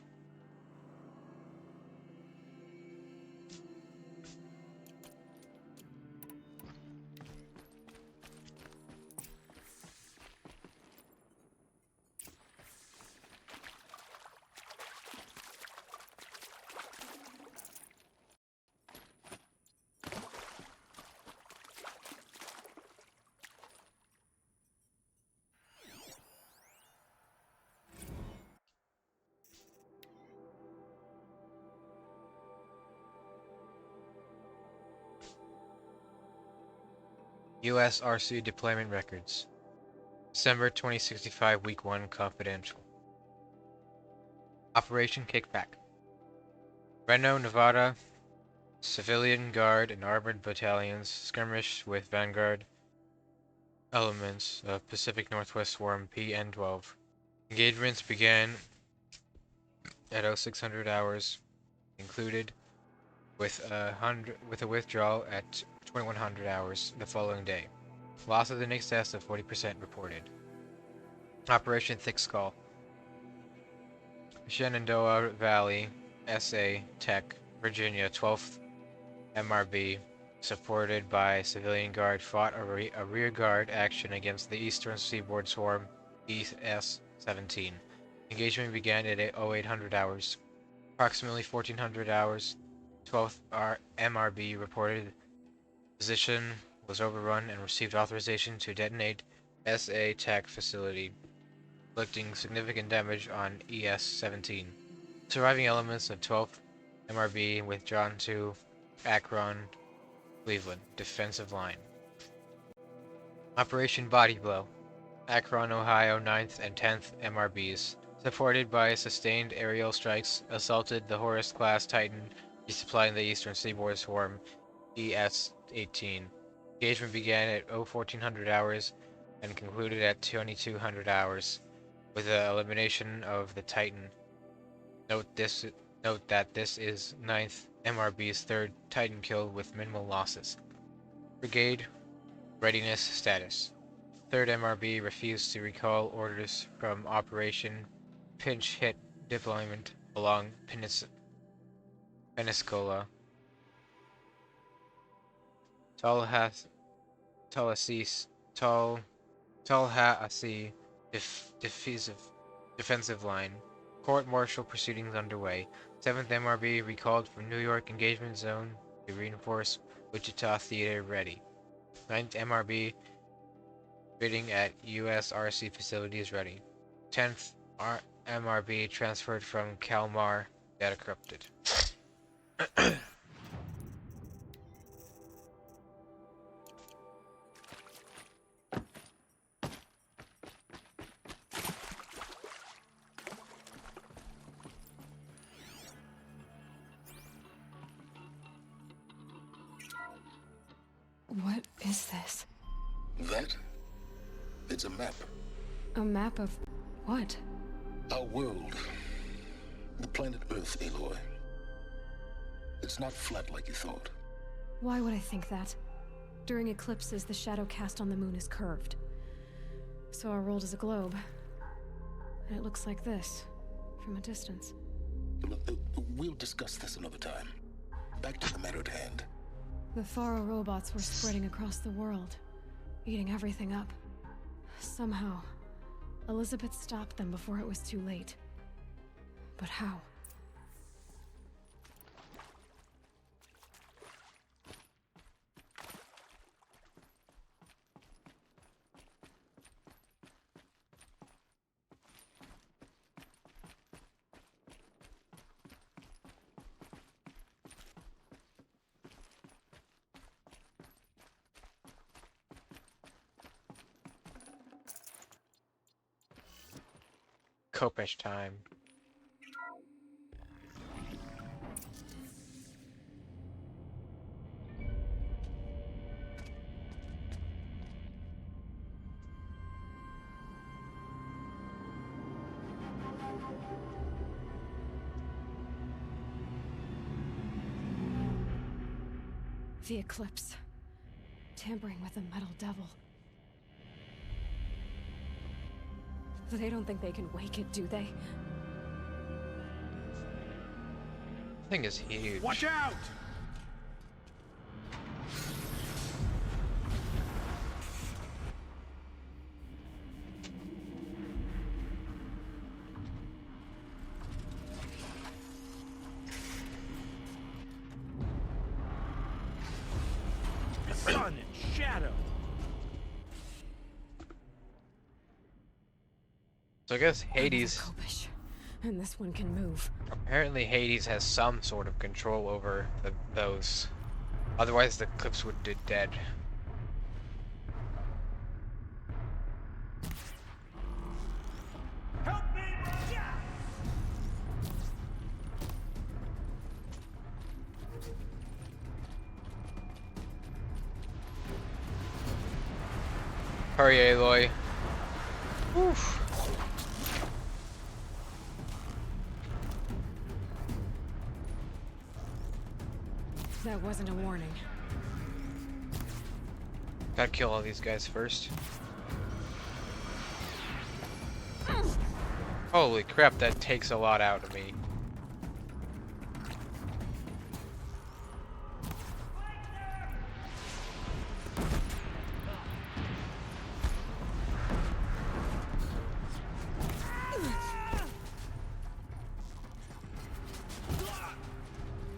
US RC deployment records. December 2065, Week 1, confidential. Operation Kickback. Reno, Nevada. Civilian Guard and armored battalions skirmish with Vanguard elements of Pacific Northwest Swarm PN-12. Engagements began at 0600 hours, included with a withdrawal at 2100 hours the following day. Loss of the excess of 40% reported. Operation Thick Skull. Shenandoah Valley, SA, Tech, Virginia, 12th MRB, supported by Civilian Guard, fought a rear guard action against the Eastern Seaboard Swarm ES-17. Engagement began at 0800 hours. Approximately 1400 hours, 12th MRB reported position was overrun and received authorization to detonate SA Tech facility, inflicting significant damage on ES-17. Surviving elements of 12th MRB withdrawn to Akron, Cleveland, defensive line. Operation Body Blow. Akron, Ohio 9th and 10th MRBs, supported by sustained aerial strikes, assaulted the Horus-class Titan, resupplying the eastern seaboard swarm ES-18. Engagement began at 1400 hours and concluded at 2200 hours, with the elimination of the Titan. Note that this is 9th MRB's third Titan kill with minimal losses. Brigade readiness status. 3rd MRB refused to recall orders from Operation Pinch Hit deployment along Pensacola, Tallahassee defensive line. Court-martial proceedings underway. 7th MRB recalled from New York engagement zone to reinforce Wichita Theater ready. 9th MRB bidding at USRC facilities ready. 10th MRB transferred from Kalmar, data corrupted. What is this? That? It's a map. A map of what? Our world. The planet Earth, Aloy. It's not flat like you thought. Why would I think that? During eclipses, the shadow cast on the moon is curved. So our world is a globe. And it looks like this, from a distance. We'll discuss this another time. Back to the matter at hand. The Faro robots were spreading across the world, eating everything up. Somehow, Elizabeth stopped them before it was too late. But how? Kopesh time. The eclipse. Tampering with the metal devil. They don't think they can wake it, do they? Thing is huge. Watch out! Sun and shadow. So I guess Hades. And this one can move. Apparently Hades has some sort of control over those. Otherwise the Eclipse would be dead. Help me! Yeah! Hurry, Aloy. Oof. That wasn't a warning. Gotta kill all these guys first. Holy crap, that takes a lot out of me.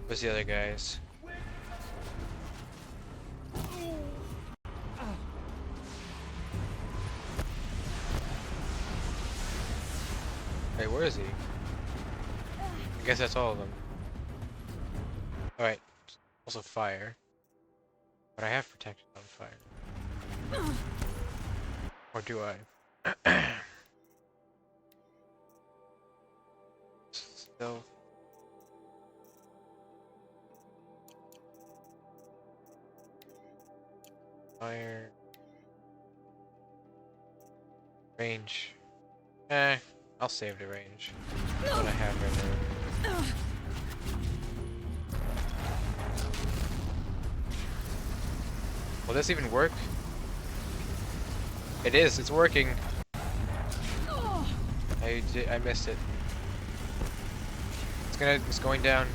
Where's the other guys? Wait, where is he? I guess that's all of them. Alright. Also fire. But I have protection on fire. Or do I? Stealth. Fire. Range. I'll save the range. What I have right now. Will this even work? It is, it's working. I missed it. It's going down.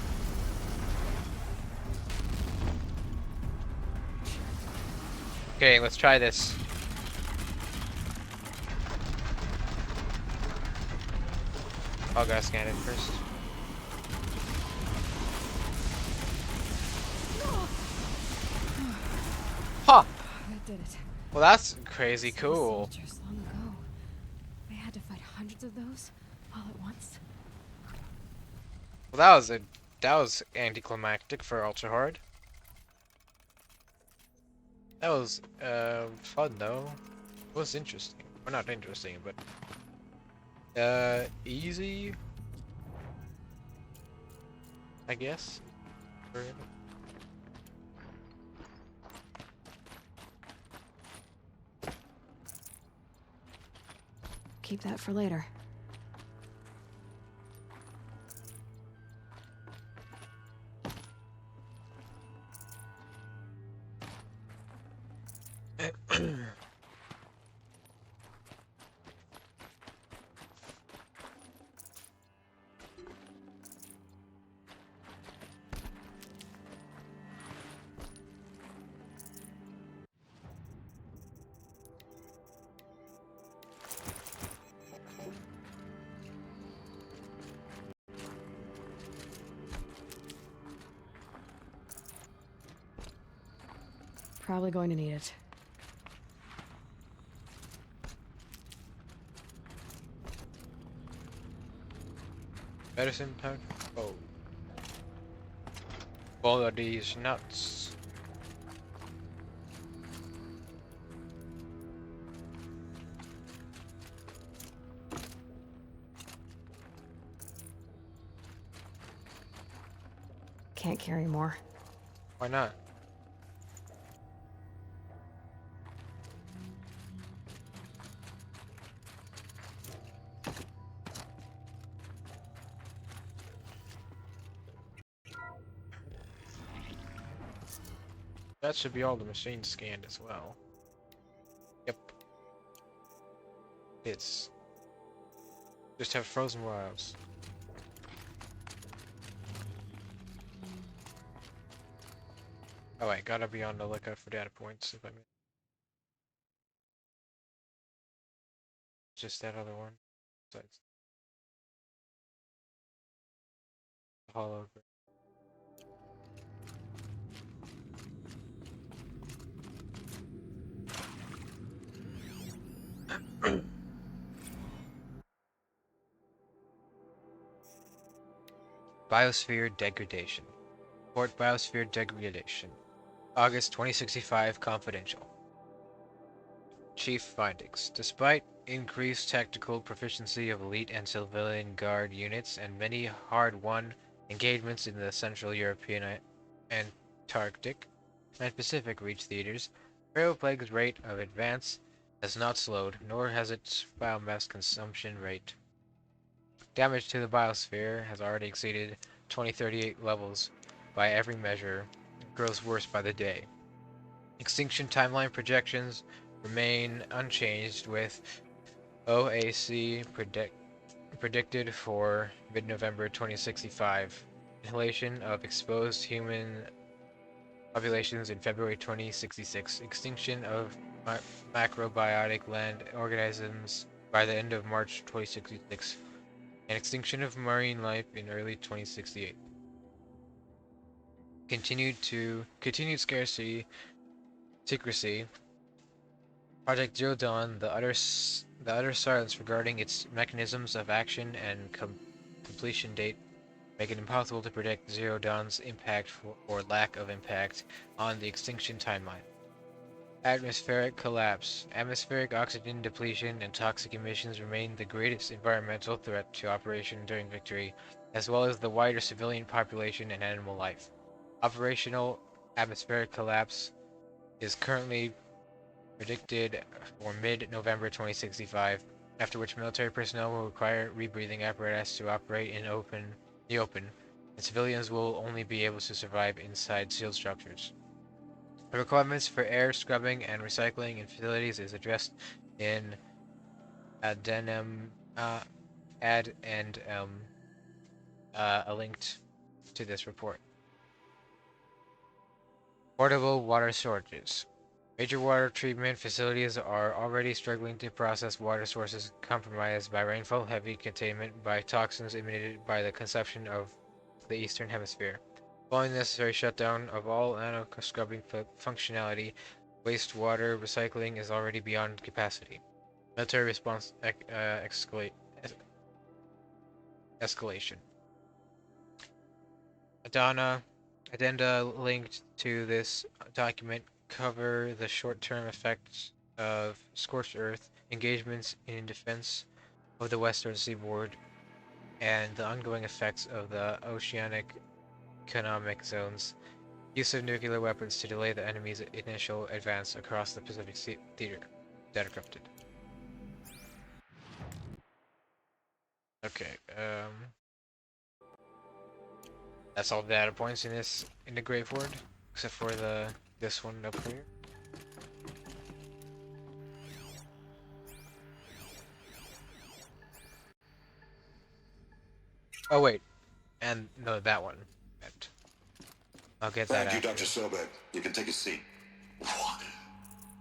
Okay, let's try this. I'll gotta scan it first. Huh! That did it. Well, that's crazy cool. Soldiers long ago. They had to fight hundreds of those all at once. Well, that was anticlimactic for Ultra Hard. That was fun though. It was interesting. Well, not interesting, but easy, I guess. Keep that for later. Probably going to need it. Medicine powder? Oh. All of these nuts. Can't carry more. Why not? That should be all the machines scanned as well. Yep. It's just have frozen wilds. Oh wait, gotta be on the lookout for data points if I mean. Just that other one. Besides the hologram. Biosphere degradation. Report biosphere degradation. August 2065 confidential. Chief findings. Despite increased tactical proficiency of elite and civilian guard units and many hard-won engagements in the Central European, Antarctic, and Pacific Reach theaters, Pharaoh Plague's rate of advance has not slowed, nor has its biomass consumption rate. Damage to the biosphere has already exceeded 2038 levels by every measure. It grows worse by the day. Extinction timeline projections remain unchanged, with OAC predicted for mid-November 2065. Annihilation of exposed human populations in February 2066. Extinction of macrobiotic land organisms by the end of March 2066. And extinction of marine life in early 2068. Continued scarcity, secrecy. Project Zero Dawn, the utter the utter silence regarding its mechanisms of action and completion date make it impossible to predict Zero Dawn's impact or lack of impact on the extinction timeline. Atmospheric collapse. Atmospheric oxygen depletion and toxic emissions remain the greatest environmental threat to Operation Enduring Victory, as well as the wider civilian population and animal life. Operational atmospheric collapse is currently predicted for mid-November 2065, after which military personnel will require rebreathing apparatus to operate in the open, and civilians will only be able to survive inside sealed structures. The requirements for air scrubbing and recycling in facilities is addressed in addendum add and a link to this report. Portable water shortages. Major water treatment facilities are already struggling to process water sources compromised by rainfall, heavy containment by toxins emitted by the consumption of the Eastern Hemisphere. Following the necessary shutdown of all anti-scrubbing functionality, wastewater recycling is already beyond capacity. Military response escalation. Addenda linked to this document cover the short-term effects of scorched earth, engagements in defense of the western seaboard, and the ongoing effects of the oceanic economic zones, use of nuclear weapons to delay the enemy's initial advance across the Pacific Theater. Data corrupted. Okay, that's all the data points in the Grave Ward, except for this one up here. Oh wait, and no, that one. I'll get that after. Thank you, Dr. Sobek. You can take a seat. What?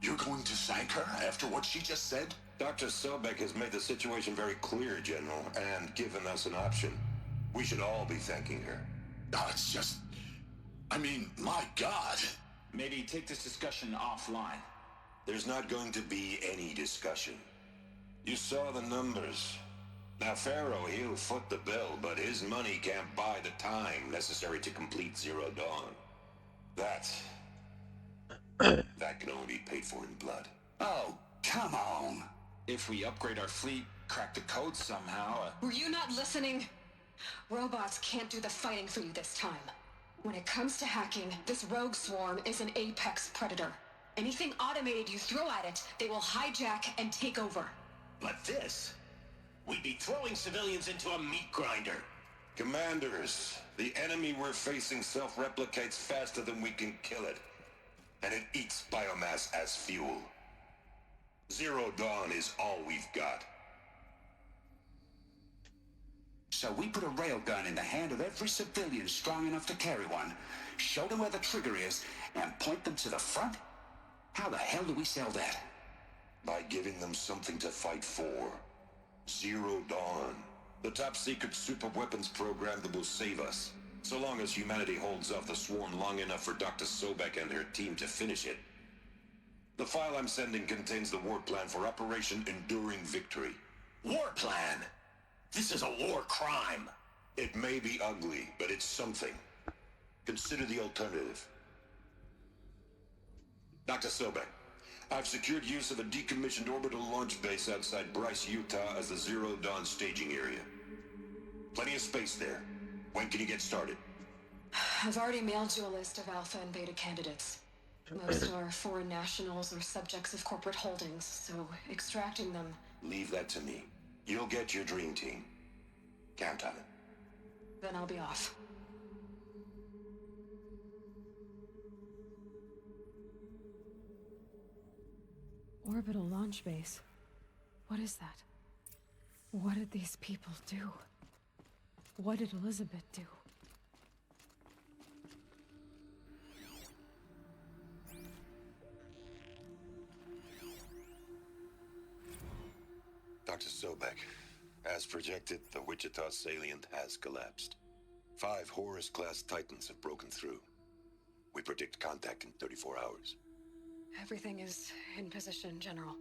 You're going to thank her after what she just said? Dr. Sobek has made the situation very clear, General, and given us an option. We should all be thanking her. No, it's just... I mean, my God. Maybe take this discussion offline. There's not going to be any discussion. You saw the numbers. Now, Pharaoh, he'll foot the bill, but his money can't buy the time necessary to complete Zero Dawn. That can only be paid for in blood. Oh, come on. If we upgrade our fleet, crack the code somehow... Were you not listening? Robots can't do the fighting for you this time. When it comes to hacking, this rogue swarm is an apex predator. Anything automated you throw at it, they will hijack and take over. But this... We'd be throwing civilians into a meat grinder. Commanders, the enemy we're facing self-replicates faster than we can kill it. And it eats biomass as fuel. Zero Dawn is all we've got. So we put a railgun in the hand of every civilian strong enough to carry one, show them where the trigger is, and point them to the front? How the hell do we sell that? By giving them something to fight for. Zero Dawn. The top-secret super-weapons program that will save us. So long as humanity holds off the swarm long enough for Dr. Sobek and her team to finish it. The file I'm sending contains the war plan for Operation Enduring Victory. War plan? This is a war crime. It may be ugly, but it's something. Consider the alternative. Dr. Sobek, I've secured use of a decommissioned orbital launch base outside Bryce, Utah as the Zero Dawn staging area. Plenty of space there. When can you get started? I've already mailed you a list of alpha and beta candidates. Most are foreign nationals or subjects of corporate holdings, so extracting them... Leave that to me. You'll get your dream team. Count on it. Then I'll be off. Orbital launch base. What is that? What did these people do? What did Elizabeth do? Dr. Sobek, as projected, the Wichita salient has collapsed. 5 Horus-class Titans have broken through. We predict contact in 34 hours. Everything is in position, General.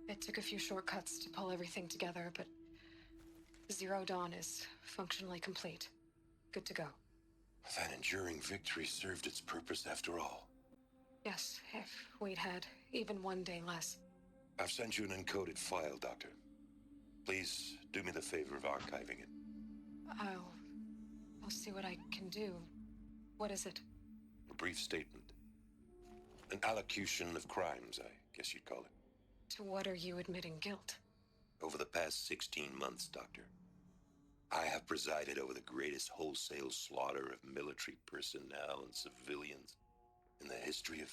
It took a few shortcuts to pull everything together, but Zero Dawn is functionally complete. Good to go. That enduring victory served its purpose after all. Yes, if we'd had even one day less. I've sent you an encoded file, Doctor. Please do me the favor of archiving it. I'll see what I can do. What is it? A brief statement. An allocution of crimes, I guess you'd call it. To what are you admitting guilt? Over the past 16 months, Doctor, I have presided over the greatest wholesale slaughter of military personnel and civilians in the history of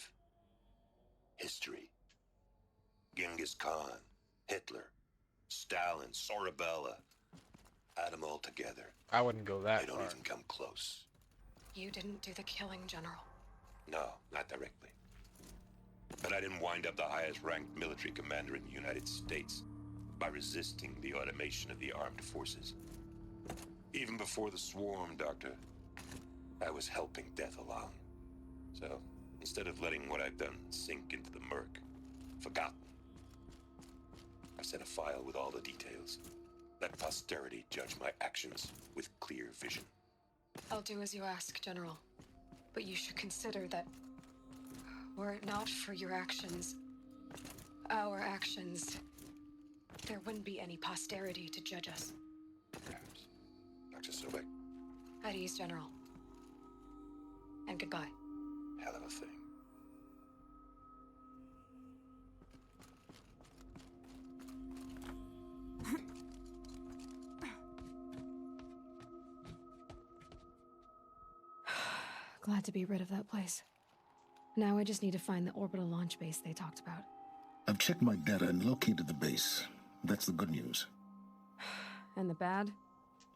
history. Genghis Khan, Hitler, Stalin, Sorabella, add them all together. I wouldn't go that They don't far. even come close. You didn't do the killing, General. No, not directly. But I didn't wind up the highest-ranked military commander in the United States by resisting the automation of the armed forces. Even before the swarm, Doctor, I was helping death along. So, instead of letting what I've done sink into the murk, forgotten, I sent a file with all the details. Let posterity judge my actions with clear vision. I'll do as you ask, General. But you should consider that were it not for your actions, our actions, there wouldn't be any posterity to judge us. Perhaps. Dr. Sobek. At ease, General. And goodbye. Hell of a thing. Glad to be rid of that place. Now I just need to find the orbital launch base they talked about. I've checked my data and located the base. That's the good news. And the bad?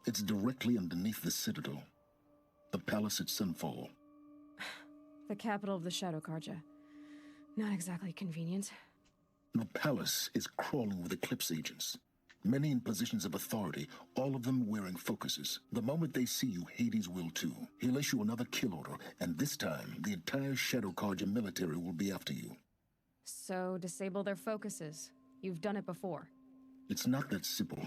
It's directly underneath the Citadel. The palace at Sunfall. The capital of the Shadow Carja. Not exactly convenient. The palace is crawling with Eclipse agents. Many in positions of authority, all of them wearing focuses. The moment they see you, Hades will too. He'll issue another kill order, and this time, the entire Shadow Carja military will be after you. So, disable their focuses. You've done it before. It's not that simple.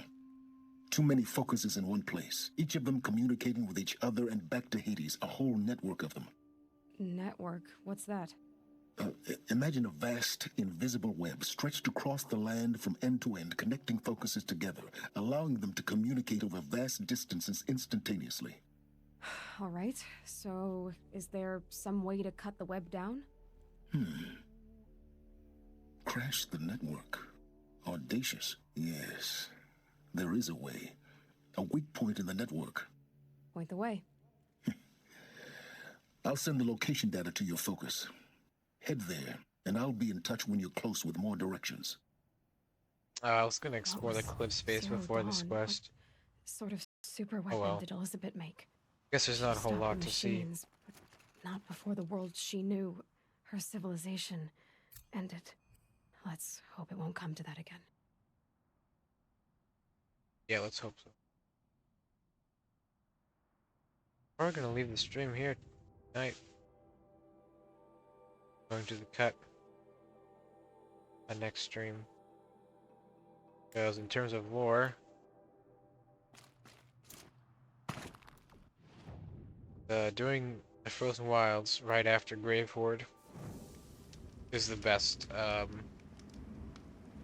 Too many focuses in one place, each of them communicating with each other and back to Hades, a whole network of them. Network? What's that? Imagine a vast, invisible web stretched across the land from end to end, connecting focuses together, allowing them to communicate over vast distances instantaneously. All right, so is there some way to cut the web down? Crash the network. Audacious. Yes, there is a way. A weak point in the network. Point the way. I'll send the location data to your focus. Head there, and I'll be in touch when you're close with more directions. I was gonna explore the cliff space Zero before this Dawn? quest. What sort of super weapon well. did Elizabeth make? Guess there's not a She whole stopped lot the to see. machines, but not before the world she knew, her civilization, ended. Let's hope it won't come to that again. Yeah, let's hope so. We're gonna leave the stream here tonight. Going to the cut. My next stream. Because in terms of lore, doing the Frozen Wilds right after Grave Horde is the best,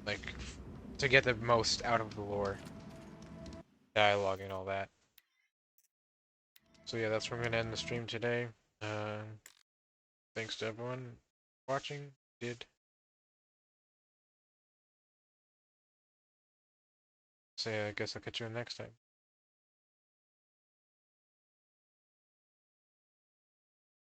like, to get the most out of the lore. Dialogue and all that. So yeah, that's where I'm gonna end the stream today. Thanks to everyone watching. So yeah, I guess I'll catch you next time.